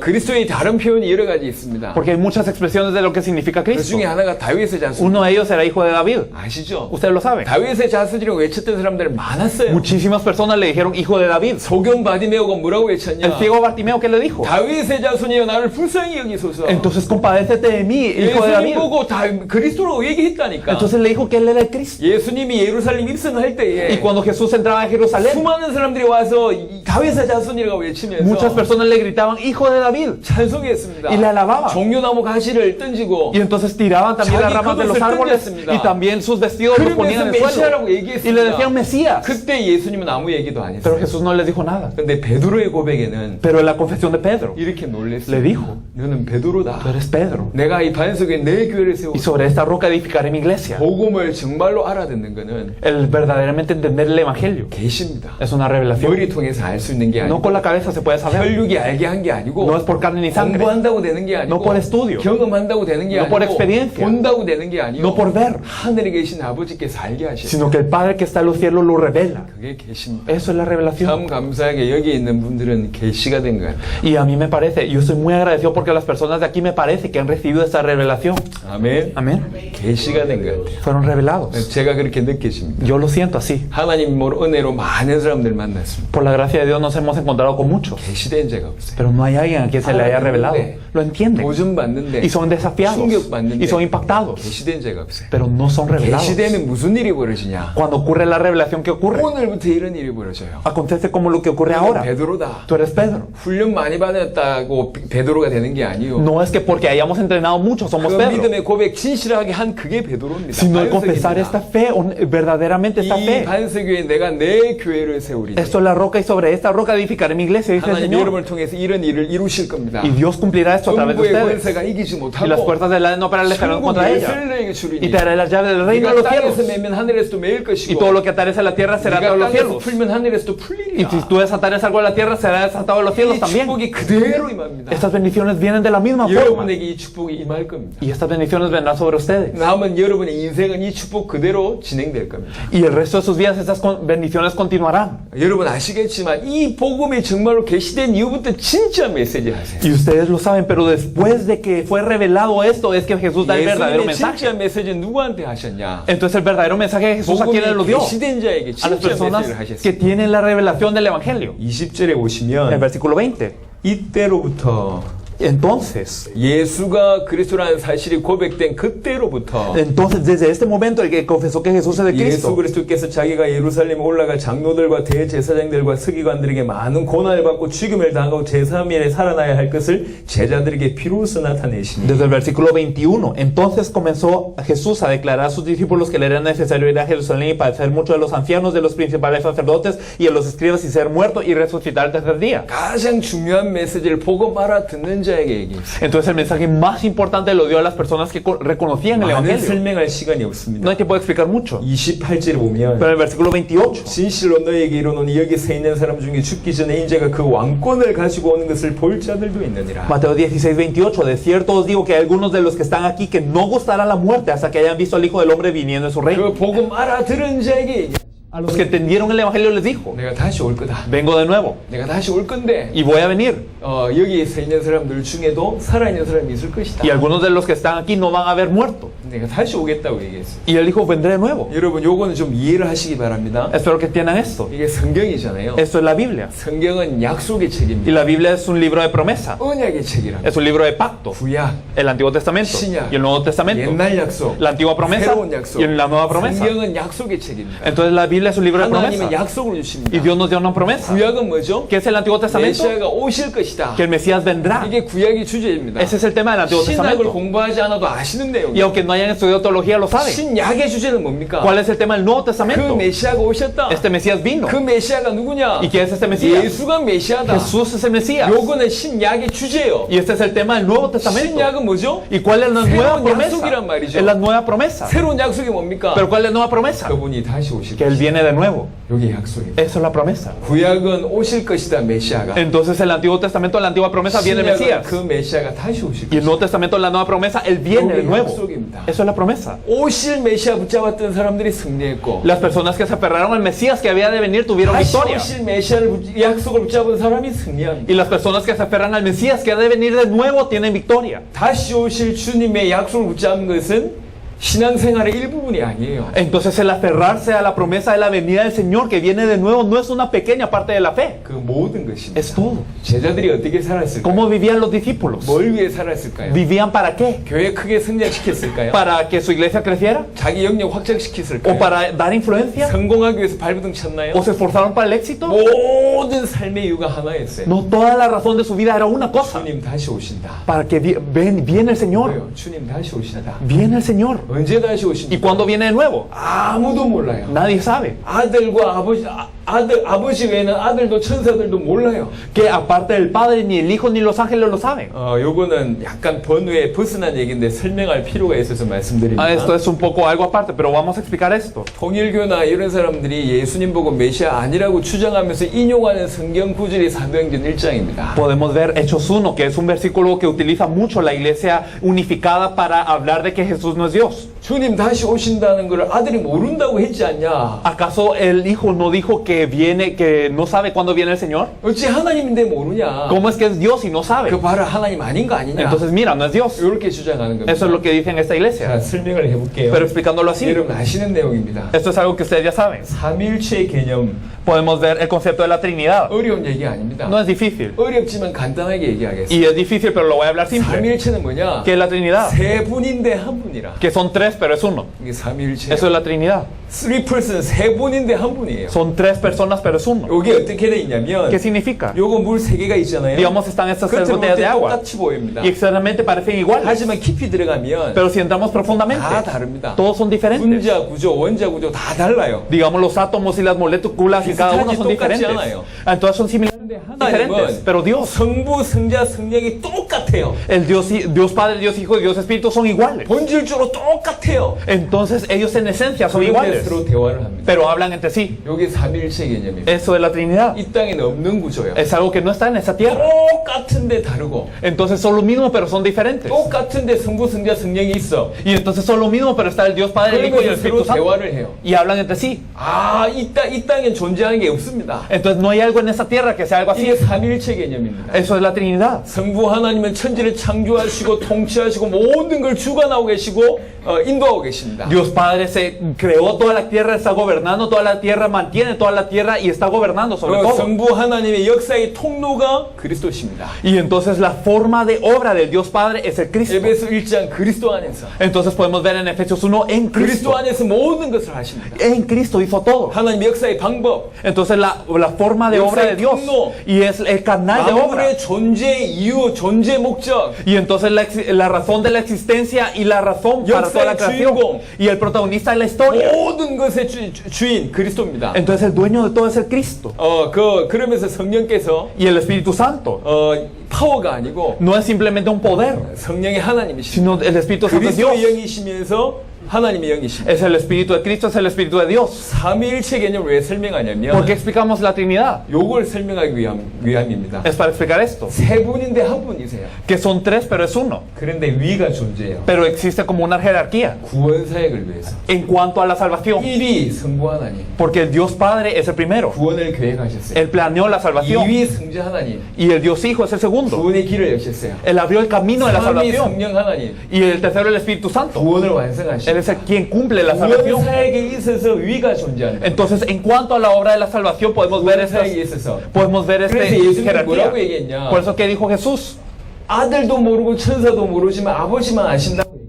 그리스도의 다른 표현이 여러 가지 있습니다. Porque hay muchas expresiones de lo que significa 그 Cristo. 중에 하나가 다윗의 자손. Uno de ellos era hijo de David. 아시죠? Ustedes lo saben. 다윗의 자손이라고 외쳤던 사람들 많았어요. Muchísimas personas le dijeron hijo de David. 소경 바디메오가 뭐라고 외쳤냐? El ciego Bartimeo, ¿qué le dijo? 다윗의 자손이여 나를 불쌍히 여기소서. Entonces compadécete de mí, hijo de 예수님 David. 보고 그리스도라고 얘기했다니까. Entonces le dijo que él era el Cristo. 예수님이 예루살렘 입성 입성할 때에 Y cuando Jesús entraba a Jerusalén, 수많은 사람들이 와서 이 다윗의 자손이라고 외치면서 muchas personas le gritaban, hijo de David, 찬송했습니다. y le alababan. 종려나무 가시를 던지고 Y entonces tiraban también las ramas de los árboles y también sus vestidos los ponían en el suelo. Y le decían Mesías. 그때 예수님은 아무 얘기도 안 Pero 했어요. Jesús no les dijo nada. 근데 베드로의 고백에는 Pero en la confesión de Pedro, 이렇게 놀랬어요. le dijo, 너는 베드로다. tú eres Pedro. 내가 이 반석에 내 교회를 세우고 Y sobre esta roca edificaré mi iglesia. 복음을 정말로 알아듣는 거는 El verdaderamente entender el evangelio 계시입니다. es una revelación. 머리 통해서 알 수 있는 게 No 아니고 con la cabeza se puede saber. 혈육이 알게 한 게 아니고 No es por carne ni sangre. 공부한다고 되는 게 아니고 No por estudio. 경험한다고 되는 게 No por 아니고 experiencia. 본다고 되는 게 아니고 No por ver. 하늘에 계신 아버지께서 알게 하시는 Sino que el Padre que está en los cielos lo revela. 그게 계십니다. Eso es la 참 revelación. 감사하게 여기 있는 분들은 계시가 된 것 같아요. Y a mí me parece, yo estoy muy agradecido porque las personas de aquí me parece que han recibido esta revelación. 아멘. Amén. 계시가 된 것 같아요. Fueron revelados. 제가 그렇게 느껴집니다. Yo lo siento así. 하나님 은혜로 많은 사람들 만났습니다. Por la gracia de Dios nos hemos encontrado con muchos. 계시된 자가 없어요. Pero no hay alguien a quien se le haya revelado. Lo entienden. 도전받는데 Y son desafiados. 충격받는데 Y son impactados. 계시된 자가 없어요. Pero no son revelados. 계시되면 무슨 일이 벌어지냐? Cuando ocurre la revelación, ¿qué ocurre? 오늘부터 이런 일이 벌어져요. Acontece como lo que ocurre ahora. 베드로다. Tú eres Pedro. 훈련 많이 받았다고 베드로가 되는 게 아니요. No es que porque hayamos entrenado mucho somos 그 Pedro. 믿음의 고백 진실하게 한 그게 베드로입니다. Sino el confesar 반석입니다. esta fe, verdaderamente esta 이 fe. 반석 위에 내가 내 교회를 세우리니. Esto es la roca y sobre esta roca edificaré mi iglesia, dice el 하나님 Señor. 여러분을 통해서 이런 일을 이루실 겁니다. Y Dios cumplirá esto a través de 음부의 ustedes. 권세가 이기지 Y las 못하고 puertas del Hades no prevalecerán 천국 contra ella. 열쇠를 너에게 Y 주리니. te daré las llaves del reino de los 네가 땅에서 cielos. 매면 하늘에서도 매일 Y 것이고 todo lo que atares en la tierra será atado 네가 en los 땅에서 cielos. 풀면 하늘에서도 Y 풀리리라. si tú desatares algo en la tierra, será desatado en los cielos 이 también. 축복이 그대로 임합니다. Estas bendiciones vienen de la misma forma. 여러분에게 이 축복이 임할 겁니다. Y estas bendiciones vendrán sobre ustedes. 남은 여러분의 인생은 이 축복 그대로 진행될 겁니다. Y el resto de sus vidas, estas bendiciones continuarán. 여러분 아시겠지만 이 복음이 정말로 계시된 이후부터 진짜 메시지 하세요. Y ustedes lo saben, pero después de que fue revelado esto, es que Jesús da el verdadero 예수님의 mensaje. 진짜 메시지 누구한테 하셨냐? Entonces el verdadero mensaje de Jesús a 복음이 quienes lo dio. 계시된 자에게 A las 진짜 personas 메시지를 que 하셨어요. tienen la revelación del Evangelio. 20절에 En el 보시면 versículo 20. 이때로부터 Entonces, 예수가 그리스도라는 사실이 고백된 그때로부터 desde este momento, el que confesó que Jesús es el 예수 Cristo, 그리스도께서 자기가 예루살렘에 올라가 장로들과 대제사장들과 서기관들에게 많은 고난을 받고 죽임을 당하고 제3일에 살아나야 할 것을 제자들에게 비로소 나타내시니 desde el versículo 21, entonces comenzó Jesús a declarar a sus discípulos que le era necesario ir a Jerusalén y padecer mucho de los ancianos, de los principales sacerdotes y de los escribas y ser muerto y resucitar el tercer día. 가장 중요한 메시지를 보고 말아듣는 자에게 얘기했어요. Entonces el mensaje más importante lo dio a las personas que reconocían el 많은 Evangelio. 설명할 시간이 No 없습니다. hay tiempo de explicar mucho. 28절에 보면 Pero en el versículo 28, 진실로 너에게 이르노니 여기 서 있는 사람 중에 죽기 전에 인자가 그 왕권을 가지고 오는 것을 볼 자들도 있느니라. Mateo 16, 28, de cierto os digo que hay algunos de los que están aquí que no gustarán la muerte hasta que hayan visto al Hijo del Hombre viniendo en su reino. 그 복음 알아들은 자에게 얘기해. A los que entendieron el Evangelio les dijo, 내가 다시 올 거다. vengo de nuevo 내가 다시 올 건데 y voy a venir. 여기에 서 있는 사람들 중에도 살아있는 사람이 있을 것이다. Y algunos de los que están aquí no van a haber muerto. 내가 다시 오겠다고 얘기했어요. Y él dijo, vendré de nuevo. 여러분 요거는 좀 이해를 하시기 바랍니다. Espero que entiendan esto. 이게 성경이잖아요. Esto es la Biblia. 성경은 약속의 Y 책입니다. la Biblia es un libro de promesa. 언약의 책이랍니다. Es un libro de pacto. 구약, El Antiguo Testamento 신약, y el Nuevo Testamento. 옛날 약속, La antigua promesa 새로운 약속. y la nueva promesa. 성경은 약속의 책입니다. Entonces la Biblia es un libro de promesa. 하나님은 약속을 주십니다. Y Dios nos dio una promesa. 구약은 뭐죠? ¿Qué es el Antiguo Testamento? 메시아가 오실 것이다. Que el Mesías vendrá. 이게 구약의 주제입니다. Ese es el tema del Antiguo 신약을 Testamento. 공부하지 않아도 아시는 Y 내용이에요. aunque no hayan estudiado teología, lo saben. 신약의 주제는 뭡니까? ¿Cuál es el tema del Nuevo 그 Testamento? 메시아가 오셨다. Este Mesías vino. 그 메시아가 누구냐? ¿Y quién es este Mesías? 예수가 메시아다. Jesús es el Mesías. 요거는 신약의 주제예요. Y este es el tema del Nuevo Testamento. 신약은 뭐죠? ¿Y cuál es la nueva 새로운 promesa? 약속이란 말이죠. Es la nueva promesa. 새로운 약속이 뭡니까? ¿Pero cuál es la nueva promesa? 그분이 다시 오실 Que Él 것이다. viene de nuevo. 여기 약속입니다. Eso es la promesa. 구약은 오실 것이다 메시아가. Entonces el Antiguo Testamento, la antigua promesa, viene el 신약은 Mesías. 그 메시아가 다시 오실 Y el 것이다. Nuevo Testamento, la nueva promesa, Él viene de nuevo. 약속입니다. Eso es la promesa. 오실 메시아 붙잡았던 사람들이 승리했고 Las personas que se aferraron al Mesías que había de venir tuvieron 다시 victoria. 오실 메시아를 약속을 붙잡은 사람이 승리합니다. Y las personas que se aferran al Mesías que ha de venir de nuevo tienen victoria. 다시 오실 주님의 약속을 붙잡은 것은 신앙생활의 일부분이 아니에요. Entonces el aferrarse a la promesa de la venida del Señor que viene de nuevo no es una pequeña parte de la fe, 그 모든 것입니다. es todo. 제자들이 어떻게 살았을까요? ¿Cómo vivían los discípulos? 뭘 위해 살았을까요? ¿Vivían para qué? 교회 크게 성장시켰을까요? ¿Para que su iglesia creciera? 자기 영역 ¿O 확장시켰을까요? para dar influencia? 성공하기 위해서 발버둥 쳤나요? ¿O se esforzaron para el éxito? 모든 삶의 이유가 하나였어요. No, toda la razón de su vida era una cosa, 주님 다시 오신다. para que viene el Señor, 뭐예요? 주님 다시 오신다. viene el Señor. 언제 다시 오신다? ¿Y cuándo viene de nuevo? 아무도 몰라요. Nadie sabe. 아들과 아버지 외에는 아들도 천사들도 몰라요. Que aparte del Padre, ni el Hijo, ni los ángeles lo saben. 요거는 약간 번외에 벗어난 얘기인데 설명할 필요가 있어서 말씀드립니다. Esto es un poco algo aparte, pero vamos a explicar esto. 통일교나 이런 사람들이 예수님 보고 메시아 아니라고 주장하면서 인용하는 성경 구절이 사도행전 1장입니다. Podemos ver Hechos 1, que es un versículo que utiliza mucho la iglesia unificada para hablar de que Jesús no es Dios. 주님 다시 오신다는 걸 아들이 모른다고 했지 않냐? ¿Acaso el Hijo no dijo que viene, que no sabe cuándo viene el Señor? 어찌 하나님인데 모르냐? ¿Cómo es que es Dios y no sabe? 그 봐라 하나님 아닌 거 아니냐? Entonces mira, no es Dios. 이렇게 주장하는 겁니다. Eso es lo que dice en esta 자, iglesia. 설명을 해볼게요. Pero explicándolo así, 여러분 아시는 내용입니다. esto es algo que ustedes ya saben. 삼일체 개념 Podemos ver el concepto de la Trinidad. 어려운 얘기 아닙니다. No es difícil. 어렵지만 간단하게 얘기하겠습니다. Y es difícil, pero lo voy a hablar simple. 삼일체는 뭐냐? ¿Qué es la Trinidad? 세 분인데 한 분이라. Que son tres, pero es uno. 이게 삼일체. Eso es la Trinidad. Three person 세 분인데 한 분이에요. Son tres personas, pero es uno. 이게 어떻게 돼 있냐면 ¿Qué significa? 요거 물 세 개가 있잖아요. Digamos, están estas tres 겉으로 botellas de 볼때 agua. 똑같이 보입니다. Y externamente parecen iguales. 하지만 깊이 들어가면 Pero si entramos profundamente, 다 다릅니다. todos son diferentes. 분자 구조, 원자 구조 다 달라요. Digamos, los átomos y las moléculas y cada uno son diferentes. Entonces son similares, diferentes. Pero Dios, 성부, 성자, 성령이 똑같아요. el Dios Padre, Dios Hijo y Dios Espíritu son iguales. 본질적으로 똑같아요. Entonces ellos en esencia son 그런데 iguales. 서로 대화를 합니다. Pero hablan entre sí. 이게 삼일체 개념입니다. Eso de la Trinidad 이 땅에는 없는 구조예요. es algo que no está en esa tierra. 똑같은데 다르고 Entonces son lo mismo, pero son diferentes. 똑같은데 성부, 성자, 성령이 있어. Y entonces son lo mismo, pero está el Dios Padre, el Hijo y el 그러면서 서로 Espíritu Santo. 대화를 해요. Y hablan entre sí. 이 땅엔 존재하는 게 없습니다. Entonces no hay algo en esa tierra que sea algo así. 이게 삼일체 개념입니다. Eso es la Trinidad. 성부 하나님은 천지를 창조하시고 통치하시고 모든 걸 주관하고 계시고 인도하고 계십니다. Dios Padre se creó toda la tierra, está gobernando toda la tierra, mantiene toda la tierra y está gobernando sobre todo. 성부 하나님의 역사의 통로가 그리스도십니다. Y entonces la forma de obra del Dios Padre es el Cristo. 에베소 1장 그리스도 안에서 Entonces podemos ver en Efesios 1 en 그리스도 Cristo. 안에서 모든 것을 하십니다. En Cristo hizo todo. 하나님 역사의 방법, Entonces la forma de obra de Dios y es el canal de obra. 만물의 존재 이유, 존재 목적, Y entonces la razón de la existencia y la razón para toda la creación y el protagonista de la historia. 모든 것의 주인 그리스도입니다. Entonces el dueño de todo es el Cristo. 그러면서 성령께서 Y el Espíritu Santo 파워가 아니고 no es simplemente un poder, 성령의 하나님이십니다. sino el Espíritu Santo es Dios. 그리스도의 영이시면서 하나님의 영이십니다. Es el Espíritu de Cristo, es el Espíritu de Dios. 삼위일체 개념을 왜 설명하냐면 ¿Por qué explicamos la Trinidad? 요걸 설명하기 위함입니다. Es para explicar esto. 세 분인데 한 분이세요. Que son tres, pero es uno. 그런데 위가 존재해요. Pero existe como una jerarquía 구원 사역을 위해서. en cuanto a la salvación. 1위 성부 하나님. Porque el Dios Padre es el primero. 구원을 계획하셨어요. Él planeó la salvación. 2위 성자 하나님. Y el Dios Hijo es el segundo. 구원의 길을 여셨어요. Él abrió el camino de la 3위 salvación. 성령 하나님. Y el tercero el Espíritu Santo. 구원을 Él 완성하시고 es el quien cumple la 구원 salvación. 사역에 있어서 위가 존재하는 거예요. Entonces, en cuanto a la obra de la salvación, podemos ver 구원 사역에 estas, 있어서 podemos ver 그래서 este 예수님이 jerarquía. 뭐라고 얘기했냐? Por eso que dijo Jesús. 아들도 모르고 천사도 모르지만 아버지만 아신다고 얘기하면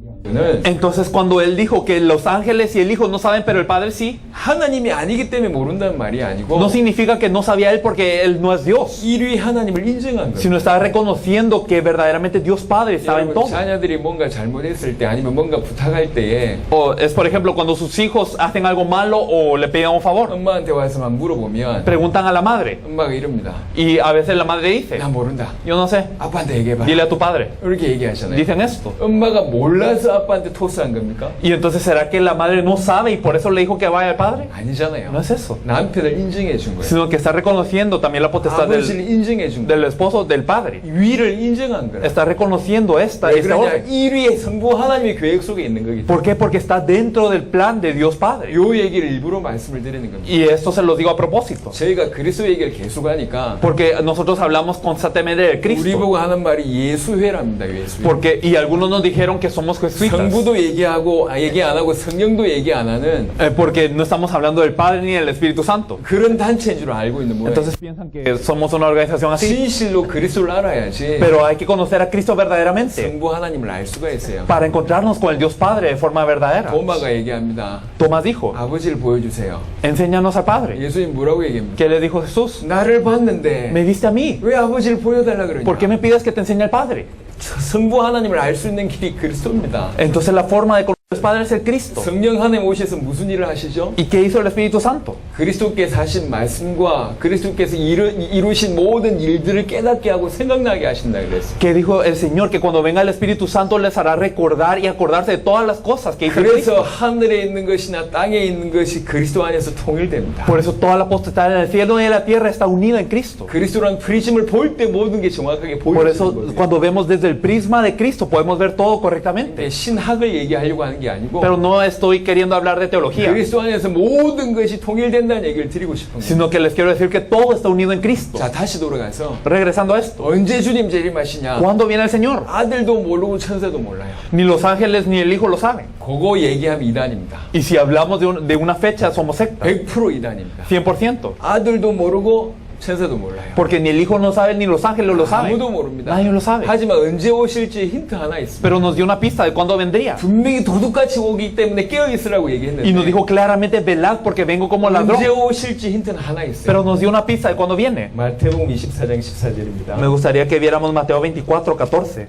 Entonces, cuando él dijo que los ángeles y el Hijo no saben, pero el Padre sí, 하나님이 아니기 때문에 모른다는 말이 아니고 no significa que no sabía él porque él no es Dios, 1위 하나님을 인정한 거예요. sino estaba reconociendo que verdaderamente Dios Padre estaba en 여러분 todo. 자녀들이 뭔가 잘못했을 때 아니면 뭔가 부탁할 때에 O es, por ejemplo, cuando sus hijos hacen algo malo o le piden un favor, 엄마한테 와서만 물어보면 preguntan a la madre. 엄마가 이럽니다. Y a veces la madre dice, 나 모른다. yo no sé, 아빠한테 얘기해봐. dile a tu padre. 이렇게 얘기하잖아요. Dicen esto. 엄마가 몰라서 아빠한테 토스한 겁니까? Y entonces, ¿será que la madre no sabe y por eso le dijo que vaya al padre? 아니잖아요. No es eso, 남편을 인정해 준 거예요. sino que está reconociendo también la potestad 아버지를 인정해 준 거예요. del esposo del padre. 위를 인정한 거예요. Está reconociendo esta 왜 그러냐? orden. 1위의 성부 하나님의 계획 속에 있는 거기 때문에 ¿Por qué? Porque está dentro del plan de Dios Padre. 요 얘기를 일부러 말씀을 드리는 겁니다. Y esto se lo digo a propósito. 저희가 그리스도 얘기를 계속 하니까 Porque nosotros hablamos constantemente de 우리 Cristo. 보고 하는 말이 예수회랍니다. 예수회. Y algunos nos dijeron que somos jesuitas. israelitas. 성부도 얘기 안 하고 성령도 얘기 안 하는 Porque no estamos hablando del Padre ni del Espíritu Santo. 그런 단체인 줄 알고 있는 모양. Entonces piensan que somos una organización así. 진실로 그리스도를 알아야지 Pero hay que conocer a Cristo verdaderamente 성부 하나님을 알 수가 있어요. para encontrarnos con el Dios Padre de forma verdadera. 도마가 얘기합니다. Tomás dijo, 아버지를 보여주세요. enséñanos al Padre. 예수님 뭐라고 얘기합니까? ¿Qué le dijo Jesús? 나를 봤는데 Me viste a mí. 왜 아버지를 보여달라 그러냐? ¿Por qué me pides que te enseñe al Padre? 성부 하나님을 알 수 있는 길이 그리스도입니다. Entonces la forma de conocer al Padre es el Cristo. 성령 하나님 오셔서 무슨 일을 하시죠? ¿Y qué hizo el Espíritu Santo? 그리스도께서 하신 말씀과 그리스도께서 이루신 모든 일들을 깨닫게 하고 생각나게 하신다 그랬어요. Que dijo el Señor que cuando venga el Espíritu Santo les hará recordar y acordarse de todas las cosas que hizo 그래서 Cristo. 하늘에 있는 것이나 땅에 있는 것이 그리스도 안에서 통일됩니다. Por eso toda la potestad en el cielo y en la tierra está unida en Cristo. 그리스도랑 프리즘을 볼 때 모든 게 정확하게 Por 보이는 eso 거예요. cuando vemos desde el prisma de Cristo podemos ver todo correctamente. 신학을 얘기하려고 하는 게 아니고 Pero no estoy queriendo hablar de teología, 그리스도 안에서 모든 것이 통일된다는 얘기를 드리고 싶은 거예요. sino que les quiero decir que todo está unido en Cristo. 자, 다시 돌아가서 Regresando a esto, 언제 주님 재림하시냐? ¿cuándo viene el Señor? 아들도 모르고 천사도 몰라요. Ni los ángeles ni el Hijo lo saben. 그거 얘기하면 이단입니다. Y si hablamos de una fecha, somos secta. 100% 이단입니다. 100%. 아들도 모르고 천사도 몰라요. Porque ni el Hijo no sabe, ni los ángeles lo saben. 아무도 모릅니다. Nadie lo sabe. 하지만 언제 오실지 힌트 하나 있습니다. Pero nos dio una pista de cuándo vendría. 분명히 도둑같이 오기 때문에 깨어있으라고 Y nos 얘기했는데 dijo claramente, velad porque vengo como ladrón. 언제 오실지 힌트는 하나 있어요. Pero nos dio una pista de cuándo viene. 마태복음 24장 14절입니다. Me gustaría que viéramos Mateo 24:14.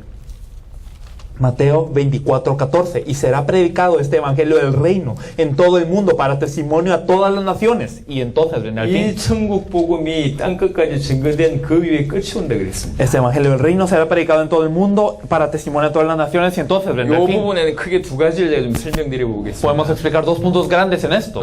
Mateo 24:14. Y será predicado este evangelio del reino en todo el mundo para testimonio a todas las naciones. Y entonces vendrá el 이 fin. 천국 복음이 땅끝까지 증거된 그 위에 끝이 온다 그랬습니다. Este evangelio del reino será predicado en todo el mundo para testimonio a todas las naciones. Y entonces vendrá 이 el fin. 부분에는 크게 두 가지를 제가 좀 설명드려 보겠습니다. Podemos explicar dos puntos grandes en esto.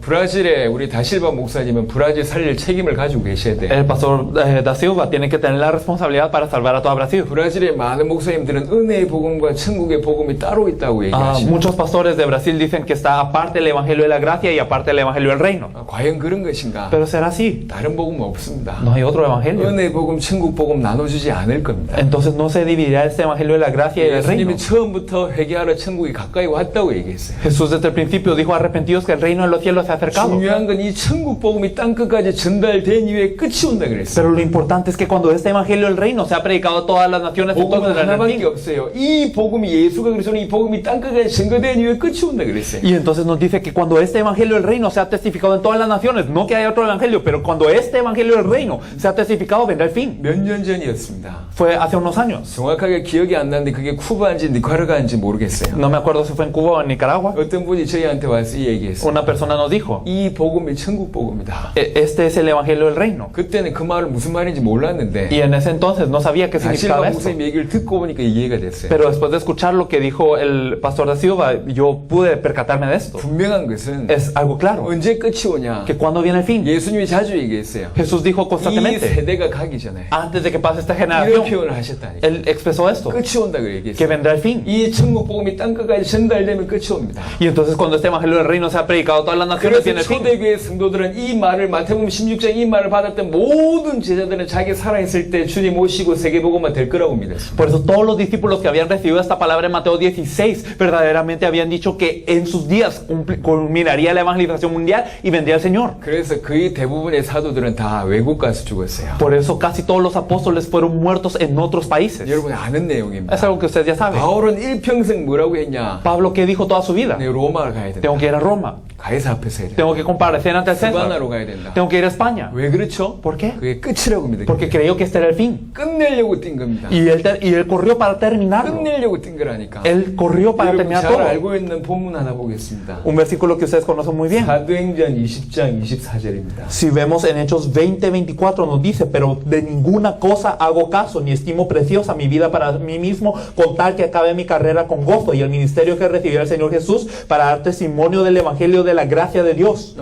브라질에 우리 다실바 목사님은 브라질 살릴 책임을 가지고 계셔야 돼요. El pastor Da Silva tiene que tener la responsabilidad para salvar a toda Brasil. 브라질의 많은 목사님들은 은혜의 복음과 천국의 복음이 따로 있다고 얘기하시죠. Muchos pastores de Brasil dicen que está aparte el evangelio de la gracia y aparte el evangelio del reino. 과연 그런 것인가? Pero será así. 다른 복음은 없습니다. No hay otro evangelio. 은혜 복음, 천국 복음 나눠주지 않을 겁니다. Entonces no se dividirá este evangelio de la gracia y del reino. 예수님이 처음부터 회개하러 천국이 가까이 왔다고 얘기했어요. Jesús desde el principio dijo arrepentidos que el reino de los cielos se ha acercado. 중요한 건 이 천국 복음이 땅끝까지 전달된 이후에 끝이 온다 그랬어요. Pero lo importante es que cuando este evangelio del reino sea predicado a todas las naciones, entonces 복음은 vendrá el 하나밖에 fin. 없어요. 이 복음이 예수가 그리스도는 이 복음이 땅끝까지 증거된 이후에 끝이 온다 그랬어요. Y entonces nos dice que cuando este evangelio del reino sea testificado en todas las naciones, no que haya otro evangelio, pero cuando este evangelio del reino sea testificado, vendrá el fin. 몇 년 전이었습니다. Fue hace unos años. 정확하게 기억이 안 나는데 그게 쿠바인지 니카라과인지 모르겠어요. No me acuerdo si fue en Cuba o en Nicaragua. 어떤 분이 저희한테 와서 이 얘기했어요. Una persona nos dijo, 이 복음이 천국 복음이다. este es el evangelio del reino. 그때는 그 말은 무슨 말인지 몰랐는데 Y en ese entonces no sabía qué significaba 다실바 esto. 목사님 얘기를 듣고 보니까 이해가 됐어요. Pero después de escuchar lo que dijo el pastor Da Silva, yo pude percatarme de esto. 분명한 것은 Es algo claro, 언제 끝이 오냐? que cuando viene el fin. 예수님이 자주 얘기했어요. Jesús dijo 이 constantemente, 세대가 가기 전에 antes de que pase esta 이런 generación, 표현을 하셨다니까. Él expresó esto, 끝이 온다고 que 얘기했어요. vendrá el fin. 이 천국 복음이 땅끝까지 전달되면 끝이 옵니다. Y entonces cuando este evangelio del reino sea predicado a todas las naciones, 그래서 viene el fin. 초대교회 성도들은 이 말을 마태복음 16장 이 말을 받았던 모든 제자들은 자기 살아있을 때 주님 오시고 세계복음만 될 거라고 믿었습니다. Por eso todos los discípulos que habían recibido esta palabra en Mateo 16 verdaderamente habían dicho que en sus días culminaría la evangelización mundial y vendría el Señor. 그래서 거의 대부분의 사도들은 다 외국 가서 죽었어요. Por eso casi todos los apóstoles fueron muertos en otros países. 여러분 아는 내용입니다. Es algo que ustedes ya saben. 바울은 일평생 뭐라고 했냐? Pablo, ¿qué dijo toda su vida? 내 로마를 가야 된다. Tengo que ir a Roma. 가이사 앞에서 해야 된다. Tengo que comparecer ante el 스바나로 César. 가야 된다. Tengo que ir a España. 왜 그렇죠? ¿Por qué? 그게 끝이라고 믿었기 Porque creyó que este era el fin. 끝내려고 뛴 겁니다. Y él corrió para terminarlo. 끝내려고 뛴 거라니까. Él corrió para 여러분 terminar 잘 todo. 알고 있는 본문 하나 보겠습니다. Un versículo que ustedes conocen muy bien. 사도행전 20장 24절입니다. Si vemos en Hechos 20:24 nos dice, pero de ninguna cosa hago caso, ni estimo preciosa mi vida para mí mismo, con tal que acabe mi carrera con gozo y el ministerio que recibirá el Señor Jesús para dar testimonio del Evangelio de la gracia de Dios.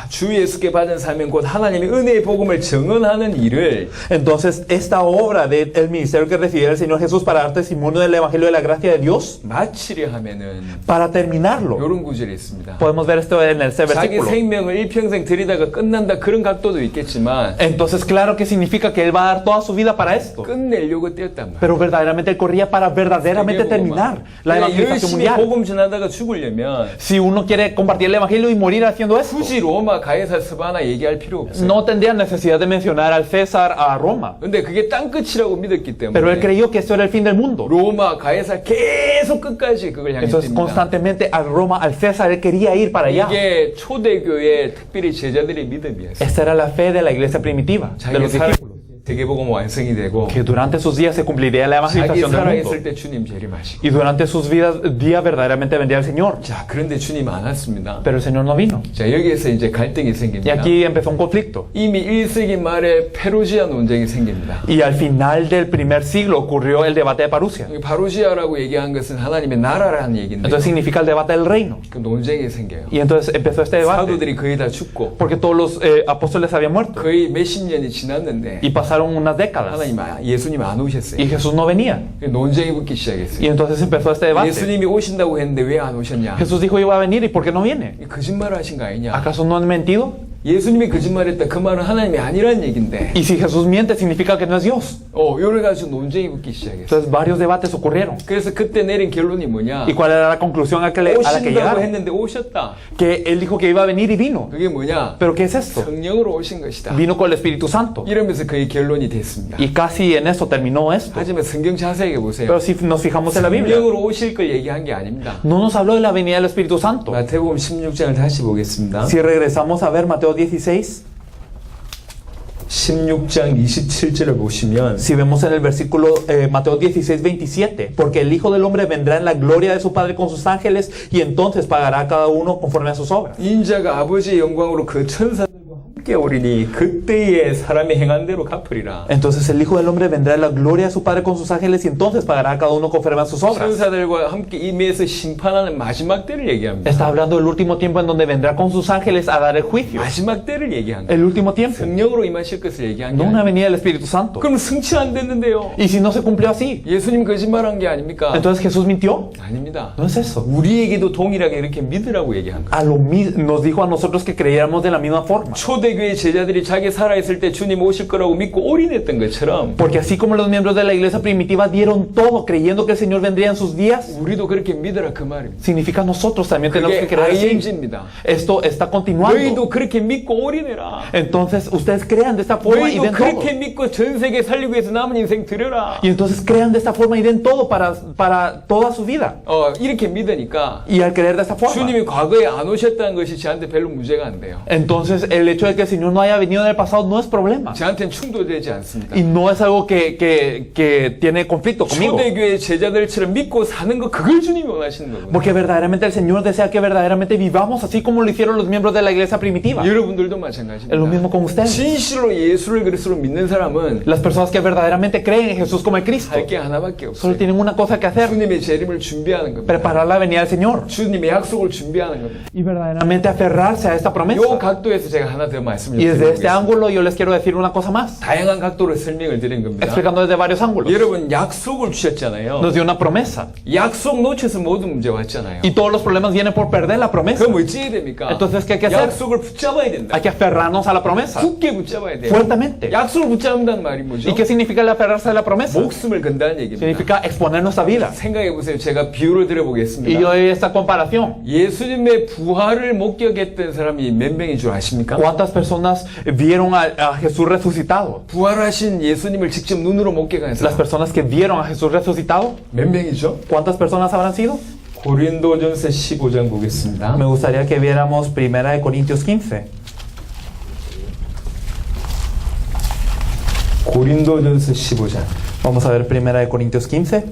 주 예수께 받은 사명 곧 하나님의 은혜의 복음을 증언하는 일을 Entonces, esta obra del ministerio que recibirá el Señor Jesús para dar testimonio del Evangelio de la gracia de Dios, 마치려 하면은 para terminarlo, 이런 구절이 있습니다. podemos ver esto en este 자기 versículo. 생명을 일평생 드리다가 끝난다 그런 각도도 있겠지만 Entonces, claro que significa que Él va a dar toda su vida para esto. 끝내려고 뛰었단 말이에요. Pero verdaderamente Él corría para verdaderamente terminar la evangelización 열심히 mundial. 복음 전하다가 죽으려면 Si uno quiere compartir el Evangelio y morir haciendo esto, 굳이 로마 가이사 스바나 얘기할 필요 없어요. no tendría necesidad de mencionar al César, a Roma. 근데 그게 땅끝이라고 믿었기 Pero Él 때문에 creyó que esto era el fin del mundo. 로마 가이사 계속 끝까지 그걸 향해 Entonces, 뜁니다. constantemente a Roma, al César, Él quería ir para allá. 이게 초대교회 특별히 제자들의 믿음이었어요. Esta era la fe de la iglesia primitiva, de 자기가 los discípulos. 세계복음 완성이 되고 Que durante sus días se cumpliría la 자기 evangelización del mundo. 살아있을 때 주님 재림하시고. Y durante sus días verdaderamente vendría el Señor. 자, 그런데 주님 안 왔습니다. Pero el Señor no vino. 자, 여기에서 이제 갈등이 Y 생깁니다. aquí empezó un conflicto. 이미 1세기 말에 페루지아 논쟁이 생깁니다. Y al final del primer siglo ocurrió el debate de Parusia. 여기 바루시아라고 얘기한 것은 하나님의 나라라는 얘기인데 Entonces significa el debate del reino. 그 논쟁이 생겨요. Y entonces empezó este debate. 사도들이 거의 다 죽고 Porque todos los apóstoles habían muerto. 거의 몇십 년이 지났는데 Y pasaron unas décadas. 예수님 안 오셨어요. Y Jesús no venía. 논쟁이 붙기 Y 시작했어요. entonces empezó este debate. 예수님이 오신다고 했는데 왜 안 오셨냐? Jesús dijo iba a venir y ¿por qué no viene? 거짓말을 하신 거 아니냐? ¿Acaso no han mentido? 예수님이 거짓말했다 그 말은 하나님이 아니란 얘긴데. Y si Jesús miente significa que no es Dios. 이래 가지고 논쟁이 붙기 시작했어요. Entonces varios debates ocurrieron. 그래서 그때 내린 결론이 뭐냐? ¿Y cuál era la conclusión a la que 오신다고 llegaron? 했는데 오셨다. Que él dijo que iba a venir y vino. 그게 뭐냐? ¿Pero qué es esto? 성령으로 오신 것이다. Vino con el Espíritu Santo. 이러면서 거의 결론이 됐습니다. Y casi en eso terminó esto. 하지만 성경 자세하게 보세요. Pero si nos fijamos en la Biblia, 성령으로 오실 걸 얘기한 게 아닙니다. no nos habló de la venida del Espíritu Santo. 마태복음 16장을 다시 보겠습니다. Si regresamos a ver Mateo 16, 16장 27절을 보시면 si vemos en el versículo Mateo 16, 27, porque el Hijo del Hombre vendrá en la gloria de su Padre con sus ángeles y entonces pagará a cada uno conforme a sus obras. 인자가 아버지의 영광으로 그 천사들과 함께 오리니 그때에 사람이 행한 대로 갚으리라. Entonces el Hijo del Hombre vendrá en la gloria de su Padre con sus ángeles y entonces pagará a cada uno conforme a sus obras. 천사들과 함께 임해서 심판하는 마지막 때를 얘기합니다. Está hablando del último tiempo en donde vendrá con sus ángeles a dar el juicio. 마지막 때를 얘기한 거예요. El último tiempo, 성령으로 임하실 것을 얘기한 게 no una 아니에요. venida del Espíritu Santo. 그럼 승치 안 됐는데요. Y si no se cumplió así, 예수님 거짓말한 게 아닙니까? entonces Jesús mintió. 아닙니다. No es eso. 우리에게도 동일하게 이렇게 믿으라고 얘기한 거예요. Nos dijo a nosotros que creyéramos de la misma forma. 초대교회 제자들이 자기 살아있을 때 주님 오실 거라고 믿고 올인했던 것처럼 Porque así como los miembros de la iglesia primitiva dieron todo creyendo que el Señor vendría en sus días, 우리도 그렇게 믿으라 그 말입니다. significa nosotros también tenemos que 그게 creer así. ING입니다. Esto está continuando. 너희도 그렇게 믿고 올인해라. Entonces ustedes crean de esta forma y 너희도 den todo. 그렇게 믿고 전 세계 살리기 위해서 남은 인생 드려라. Y entonces crean de esta forma y den todo para toda su vida. 이렇게 믿으니까 Y al creer de esta forma, 주님이 과거에 안 오셨다는 것이 저한테 별로 문제가 안 돼요. entonces el hecho de que el Señor no haya venido en el pasado no es problema. 저한테는 충돌되지 않습니다. Y no es algo que tiene conflicto conmigo. 초대교회 제자들처럼 믿고 사는 거 그걸 주님이 원하시는 거거든요. Porque verdaderamente el Señor desea que verdaderamente vivamos así como lo hicieron los miembros de la iglesia primitiva. 여러분들도 Es lo 마찬가지입니다. mismo con ustedes. 진실로 예수를 그리스도로 믿는 사람은 Las personas que verdaderamente creen en Jesús como el Cristo 할 게 하나밖에 solo 없어요. tienen una cosa que hacer: 주님의 재림을 준비하는 겁니다. preparar la venida del Señor 주님의 약속을 준비하는 겁니다. y verdaderamente aferrarse a esta promesa. 이 각도에서 제가 하나 더 말씀을 Y desde este 드리겠습니다. ángulo yo les quiero decir una cosa más, 다양한 각도로 설명을 드린 겁니다. explicando desde varios ángulos. 여러분 약속을 주셨잖아요. Nos dio una promesa 약속 놓쳐서 모든 문제 왔잖아요. y todos los problemas vienen por perder la promesa. 그럼 어찌해야 됩니까? Entonces, ¿qué hay que hacer? 약속을 붙잡아야 된다. Hay que aferrarnos a la promesa 굳게 붙잡아야 돼요. fuertemente. 약속을 붙잡는다는 말이 뭐죠? ¿Y qué significa el aferrarse a la promesa? 목숨을 건다는 얘기입니다. Significa exponer nuestra vida. 생각해 보세요. 제가 비유를 Y 드려보겠습니다. yo doy esta comparación. 예수님의 부활을 목격했던 사람이 몇 명인 줄 아십니까? ¿Cuántas personas vieron a Jesús resucitado? 부활하신 예수님을 직접 눈으로 목격한 Las 사람 personas que vieron a Jesús resucitado, 몇 명이죠? ¿cuántas personas habrán sido? 고린도전서 15장 보겠습니다. Me gustaría que viéramos 1 Corintios 15. 고린도전서 15장 Vamos a ver 1 Corintios 15,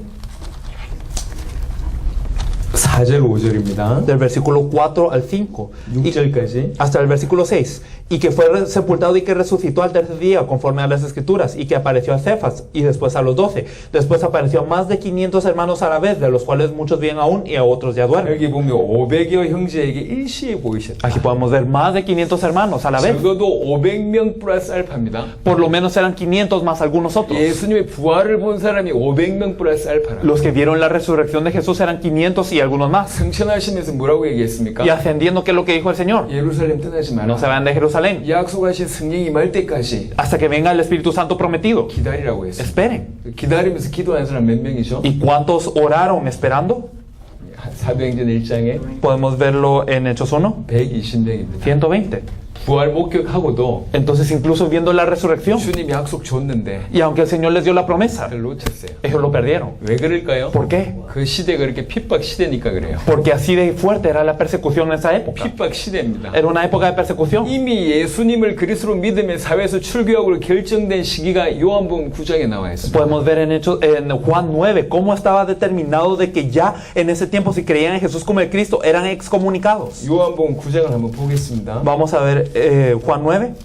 4절 5절입니다. del versículo 4 al 5. 6절까지. Hasta el versículo 6. y que fue sepultado y que resucitó al tercer día conforme a las escrituras, y que apareció a Cefas y después a los 12. Después apareció a más de 500 hermanos a la vez, de los cuales muchos viven aún y a otros ya duermen. 여기 보면 500여 형제에게 일시에 보이셨다. Aquí podemos ver más de 500 hermanos a la vez. 적어도 500명 플러스 알파입니다. Por lo menos eran 500 más algunos otros. 예수님의 부활을 본 사람이 500명 플러스 알파라. Los que vieron la resurrección de Jesús eran 500 y algunos más. 승천하시면서 뭐라고 얘기했습니까? Y ascendiendo, ¿qué es lo que dijo el Señor? 예루살렘 떠나지 마라. No se vayan de Jerusalén 약속하신 성령이 임할 때까지 hasta que venga el Espíritu Santo prometido. 기다리라고 했어요. Esperen. 기다리면서 기도하는 사람 몇 명이죠? ¿Y cuántos oraron esperando? 사도행전 1장에 Podemos verlo en Hechos 1, 120명입니다. 120. 부활 목격하고도 Entonces, incluso viendo la resurrección, 주님이 약속 줬는데 y aunque el Señor les dio la promesa, 그걸 놓쳤어요. ellos lo perdieron. 왜 그럴까요? ¿Por qué? 그 시대가 그렇게 핍박 시대니까 그래요. Porque así de fuerte era la persecución en esa época. 핍박 시대입니다. Era una época de persecución. 이미 예수님을 그리스도로 믿으면 사회에서 출교하고 결정된 시기가 요한복음 9장에 나와 있습니다. Podemos ver en Juan 9 cómo estaba determinado de que ya en ese tiempo, si creían en Jesús como el Cristo, eran excomunicados. 요한복음 9장을 한번 보겠습니다. Vamos a ver Juan 9.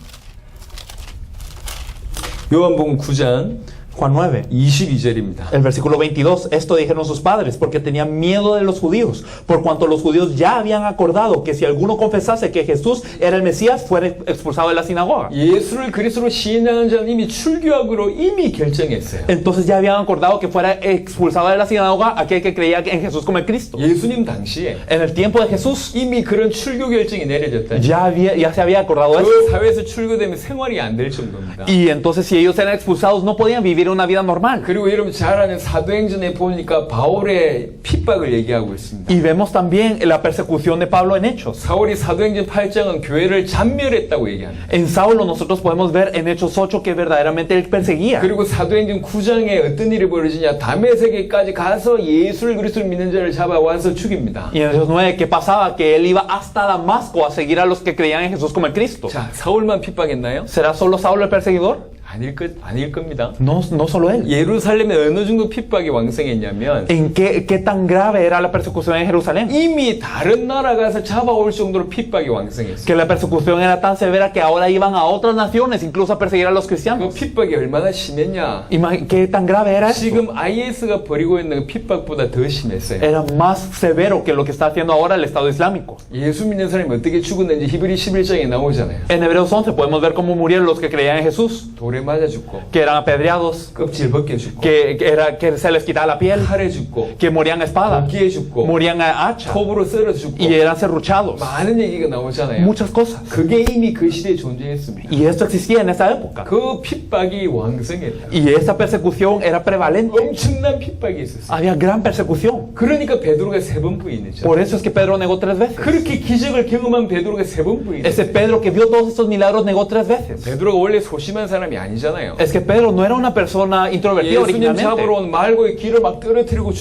요한복음 9장 Juan 9. 22절입니다. El versículo 22, esto dijeron sus padres, porque tenían miedo de los judíos, por cuanto los judíos ya habían acordado que si alguno confesase que Jesús era el Mesías, fuera expulsado de la sinagoga. 예수를 그리스도로 시인하는 자는 이미 출교하기로 이미 결정했어요. Entonces ya habían acordado que fuera expulsado de la sinagoga aquel que creía en Jesús como el Cristo. 예수님 당시에 En el tiempo de Jesús 이미 그런 출교 결정이 내려졌다. ya se había acordado eso. 그 사회에서 출교되면 생활이 안 될 정도입니다. Y entonces si ellos eran expulsados no podían vivir una vida normal. 그리고 여러분 잘 아는 사도행전에 보니까 바울의 핍박을 얘기하고 있습니다. Y vemos también la persecución de Pablo en Hechos. 사울이 사도행전 8장은 교회를 잔멸했다고 얘기합니다. En Saulo nosotros podemos ver en Hechos 8 que verdaderamente él perseguía. 그리고 사도행전 9장에 어떤 일이 벌어지냐 다메섹에까지 가서 예수를 그리스도로 믿는 자를 잡아와서 죽입니다. Y en Hechos 9 ¿qué pasaba? Que él iba hasta Damasco a seguir a los que creían en Jesús como el Cristo. 자, 사울만 핍박했나요? ¿Será solo Saulo el perseguidor? 아닐 겁니다. No solo él. 예루살렘에 어느 정도 핍박이 왕성했냐면 ¿En qué tan grave era la persecución en Jerusalén? 이미 다른 나라 가서 잡아올 정도로 핍박이 왕성했어요. Que la persecución era tan severa que ahora iban a otras naciones incluso a perseguir a los 그 cristianos. 핍박이 얼마나 심했냐? ¿Qué tan grave era eso? 지금 IS가 벌이고 있는 그 핍박보다 더 심했어요. Era más severo que lo que está haciendo ahora el Estado Islámico. 예수 믿는 사람이 어떻게 죽었는지 히브리 11장에 나오잖아요. En Hebreos 11 podemos ver cómo murieron los que creían en Jesús, 돌에 맞아 죽고 que eran apedreados, 껍질 벗겨 죽고 que se les quitaba la piel, 칼에 죽고 que morían a espada, 기에 죽고 morían a hacha 톱으로 썰어 죽고 y eran serruchados. 많은 얘기가 나오잖아요. Muchas cosas. 그게 이미 그 시대에 존재했습니다. Y esto existía en esa época. 그 핍박이 왕성했다. Y esa persecución era prevalente. 엄청난 핍박이 있었어요. Había gran persecución. 그러니까 베드로가 3번 부인했죠. Por eso es que Pedro negó 3 veces. 그렇게 기적을 경험한 베드로가 3번 부인했어요. Ese Pedro que vio todos estos milagros negó 3 veces. 베드로가 원래 소심한 사람이 아니잖아요. Es que Pedro no era una persona introvertida 예수님 잡으러 originalmente. 온 말고의 길을 막 떨어뜨리고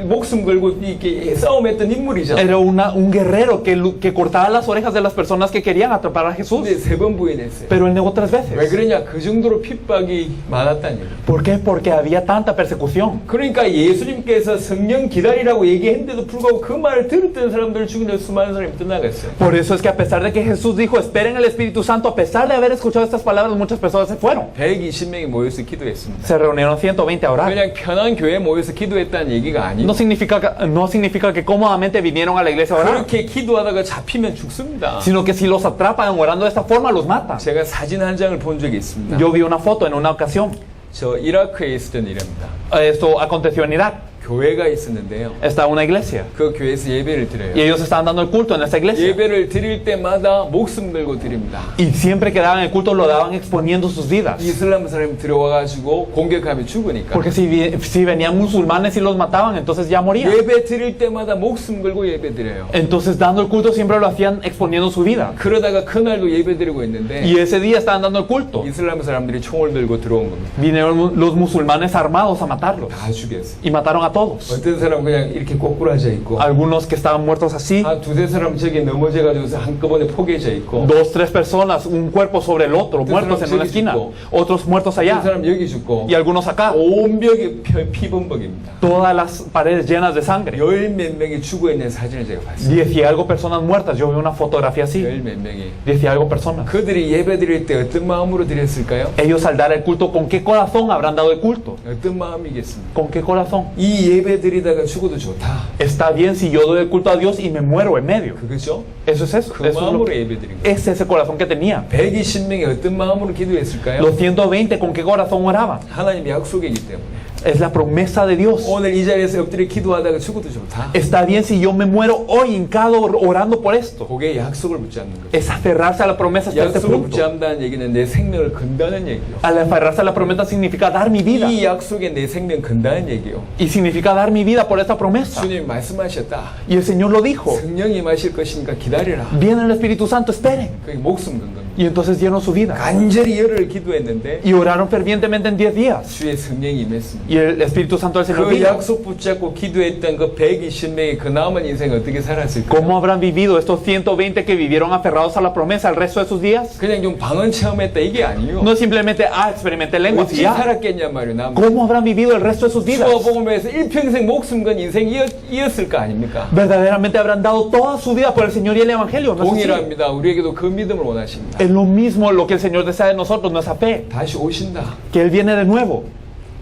목숨 걸고 이렇게 싸움했던 인물이잖아요. Era un guerrero que cortaba las orejas de las personas que querían atrapar a Jesús. 근데 3번 부인했어요. Pero él negó 3 왜 veces. 그러냐? 그 정도로 핍박이 많았다는 얘기예요. ¿Por qué? Porque había tanta persecución. 그러니까 예수님께서 성령 기다리라고 얘기했는데도 불구하고 그 말을 들었던 사람들을 죽이는 수많은 사람이 떠나갔어요. Por eso es que a pesar de que Jesús dijo, esperen el Espíritu Santo, a pesar de haber escuchado estas palabras, muchas personas se fueron. 120명이 모여서 기도했습니다. Se reunieron 120 a orar. 그냥 편한 교회에 모여서 기도했다는 얘기가 아니에요. No significa que cómodamente vinieron a la iglesia a orar, 그렇게 기도하다가 잡히면 죽습니다. sino que si los atrapan orando de esta forma, los matan. 제가 사진 한 장을 본 적이 있습니다. Yo vi una foto en una ocasión. 저 이라크에 있었던 일입니다. Esto aconteció en Irak. 교회가 있었는데요. Estaba una iglesia. 그 교회에서 예배를 Y 드려요. ellos estaban dando el culto en esa iglesia. 예배를 드릴 때마다 목숨 걸고 드립니다. Y siempre que daban el culto lo daban exponiendo sus vidas. 이슬람 사람이 들어와가지고 공격하면 죽으니까. Porque si venían musulmanes y los mataban, entonces ya morían. 예배 드릴 때마다 목숨 걸고 예배 드려요. Entonces dando el culto siempre lo hacían exponiendo su vida. 그러다가 그날도 예배 드리고 있는데 Y ese día estaban dando el culto. 이슬람 사람들이 총을 들고 들어온 겁니다. Vinieron los musulmanes armados a matarlos. 다 죽였어요. Y mataron a todos. 어떤 사람 그냥 이렇게 꼬꾸라져 있고, Algunos que estaban muertos así, 한 두세 사람 저기 넘어져가지고서 한꺼번에 포개져 있고, dos, tres personas, un cuerpo sobre el otro, muertos en una esquina, otros muertos 어떤 allá, 사람 여기 죽고, y algunos acá. 온 벽이 피범벅입니다. Todas las paredes llenas de sangre. 열 몇 명이 죽어 있는 사진을 제가 봤어요. 10 y algo personas muertas. Yo vi una fotografía así. 열 몇 명이. 10 y algo personas. 그들이 예배 드릴 때 어떤 마음으로 드렸을까요? Ellos al dar el culto, ¿con qué corazón habrán dado el culto? 어떤 마음이겠습니까? ¿Con qué corazón? 이 예배 드리다가 죽어도 좋다. Está bien si yo doy el culto a Dios y me muero en medio. 그거죠? Eso es eso. 그 Eso es, lo 마음으로 que- 예배 드린 거예요. es ese corazón que tenía. 120명이 어떤 마음으로 기도했을까요? Los 120, ¿con qué corazón oraban? 하나님 약속이기 때문에. Es la promesa de Dios. 오늘 이 자리에서 엎드려 기도하다가 죽어도 좋다. Está bien si yo me muero hoy hincado orando por esto. 그게 약속을 붙잡는 거예요. Es aferrarse a la promesa hasta este 약속을 punto. 붙잡는다는 얘기는 내 생명을 건다는 얘기요. Al aferrarse a la promesa significa dar mi vida. 이 약속에 내 생명 건다는 얘기요. Y significa dar mi vida por esta promesa. 주님이 말씀하셨다. Y el Señor lo dijo. 성령이 마실 것이니까 기다리라. Viene el Espíritu Santo, esperen. 그게 목숨 건 겁니다. Y entonces dieron su vida. 간절히 열흘 기도했는데 Y oraron fervientemente en 10 días. 주의 성령이 임했습니다. Y el Espíritu Santo del Señor 그 vino. 약속 붙잡고 기도했던 그 120명이 그 남은 인생 어떻게 살았을까요? ¿Cómo habrán vivido estos 120 que vivieron aferrados a la promesa el resto de sus días? 그냥 좀 방언 체험했다 이게 아니요. No es simplemente, experimenté lenguas y 어떻게 ya. 살았겠냐 말이요. 남 ¿Cómo habrán vivido el resto de sus vidas? 수어복음에서 일평생 목숨 건 인생 이었을 거 아닙니까? Verdaderamente habrán dado toda su vida por el Señor y el Evangelio. ¿No es así? 동일합니다. 우리에게도 그 믿음을 원하십니다. Es lo mismo lo que el Señor desea de nosotros, nuestra fe. 다시 오신다. Que Él viene de nuevo.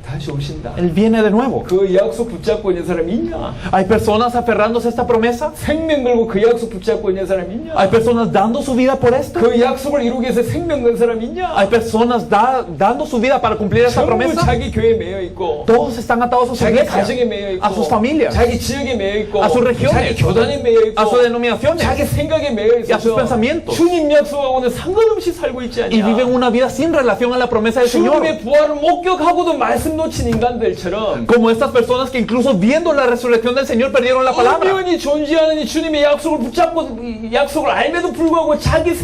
다시 오신다. Él viene de nuevo. 그 약속 붙잡고 있는 사람 있냐? ¿Hay personas aferrándose a esta promesa? 생명 걸고 그 약속 붙잡고 있는 사람 있냐? ¿Hay personas dando su vida por esto? 그 약속을 이루기 위해서 생명 건 사람 있냐? ¿Hay personas dando su vida para cumplir esta 전부 promesa? 자기 교회에 매여 있고 Todos están atados a su 자기 iglesia, 가정에 매여 있고 a sus familias, 자기 지역에 매여 있고 a sus regiones, 자기 교단에 매여 있고 a sus denominaciones 자기 생각에 매여 y a sus 있어서 pensamientos. 주님 약속하고는 상관없이 살고 있지 y viven 않냐? una vida sin relación a la promesa del Señor. 주님의 부활을 목격하고도 말씀 놓친 인간들처럼 Como estas personas que incluso viendo la resurrección del Señor perdieron la palabra. 엄연히 존재하는 이 주님의 약속을 붙잡고 이 약속을 알면도 불구하고 자기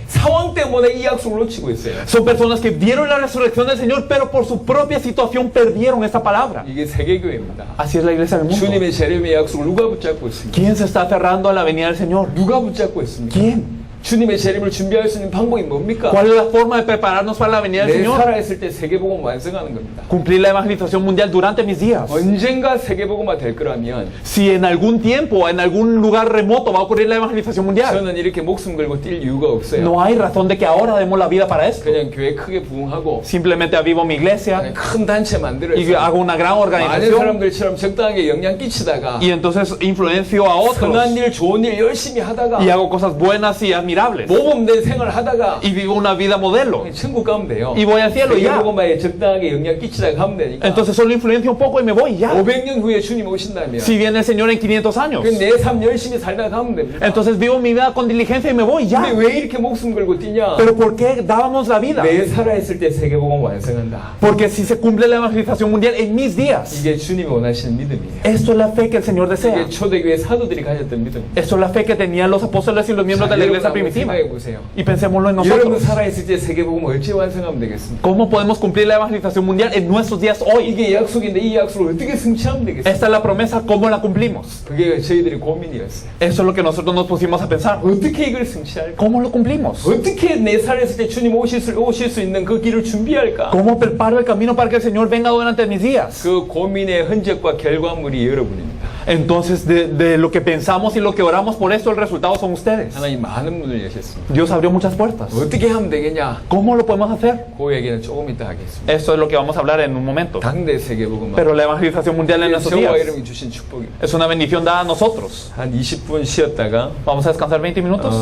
상황 때문에 이 약속을 놓치고 있어요. Son personas que vieron la resurrección del Señor, pero por su propia situación perdieron esta palabra. 이게 세계교회입니다. Así es la iglesia del mundo. 주님의 재림의 약속을 누가 붙잡고 있습니까? ¿Quién se está aferrando a la venida del Señor? 누가 붙잡고 있습니까? ¿Quién? 주님의 재림을 준비할 수 있는 방법이 뭡니까? ¿Cuál es la forma de prepararnos para la venida del 내 Señor? 살아있을 때 세계복음 완성하는 겁니다. Cumplir la evangelización mundial durante mis días. 언젠가 세계복음화 될 거라면 Si en algún tiempo, en algún lugar remoto va a ocurrir la evangelización mundial, 저는 이렇게 목숨 걸고 뛸 이유가 없어요. no hay razón de que ahora demos la vida para esto. 그냥 교회 크게 부흥하고 Simplemente avivo mi iglesia 그냥 큰 단체 y 만들어서 hago una gran 많은 organización 사람들처럼 적당하게 영향 끼치다가 y entonces influencio a otros 선한 일, 좋은 일 열심히 하다가 y hago cosas buenas y admirables 모범된 생활을 하다가 y vivo una vida modelo 천국 가면 돼요. y voy al cielo y ya. 세계복음화에 적당하게 영향 끼치다가 가면 되니까 Entonces solo influencio un poco y me voy y ya. 500년 후에 주님 오신다면 Si viene el Señor en 500 años, 내 삶 열심히 살다가 가면 됩니다. entonces vivo mi vida con diligencia y me voy y 근데 ya. 왜 이렇게 목숨 걸고 뛰냐? Pero ¿por qué dábamos la vida? 내 살아있을 때 세계복음 완성한다. Porque si se cumple la evangelización mundial en mis días, 이게 주님이 원하시는 믿음이에요. esto es la fe que el Señor desea. 이게 초대교회 사도들이 가졌던 믿음입니다. Esto es la fe que tenían los apóstoles y los miembros de la iglesia primitiva. 생각해 보세요. Y pensémoslo en 여러분 nosotros. 살아있을 때 세계복음 어찌 완성하면 되겠습니까? ¿Cómo podemos cumplir la evangelización mundial en nuestros días hoy? 이게 약속인데 이 약속을 어떻게 성취하면 되겠습니까? Esta es la promesa, ¿cómo la cumplimos? 그게 저희들의 고민이었어요. Eso es lo que nosotros nos pusimos a pensar. 어떻게 이걸 성취할까? ¿Cómo lo cumplimos? 어떻게 내 살아있을 때 주님 오실 수 있는 그 길을 준비할까? ¿Cómo preparo el camino para que el Señor venga durante mis días? 그 고민의 흔적과 결과물이 여러분입니다. Entonces, de lo que pensamos y lo que oramos por esto, el resultado son ustedes. 하나님 많은 문을 여셨습니다. Dios abrió muchas puertas. 어떻게 하면 되겠냐? ¿Cómo lo podemos hacer? 그 얘기는 조금 이따 하겠습니다. Eso es lo que vamos a hablar en un momento. 당대 세계복음 Pero la evangelización mundial en nuestros 저와 días 이름이 주신 축복입니다. es una bendición dada a nosotros. 한 20분 쉬었다가 Vamos a descansar 20 minutos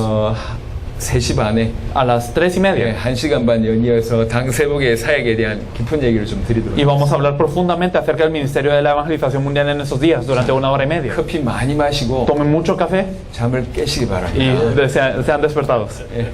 3시 반에 a las 3:30 1시간 반 연이어서 당세복의 사역에 대한 깊은 얘기를 좀 드리도록 y vamos a hablar profundamente acerca del ministerio de la evangelización mundial en estos días durante 1 hora y media. 커피 많이 마시고 Tomen mucho café 잠을 깨시기 y 바랍니다. sean despertados. 예.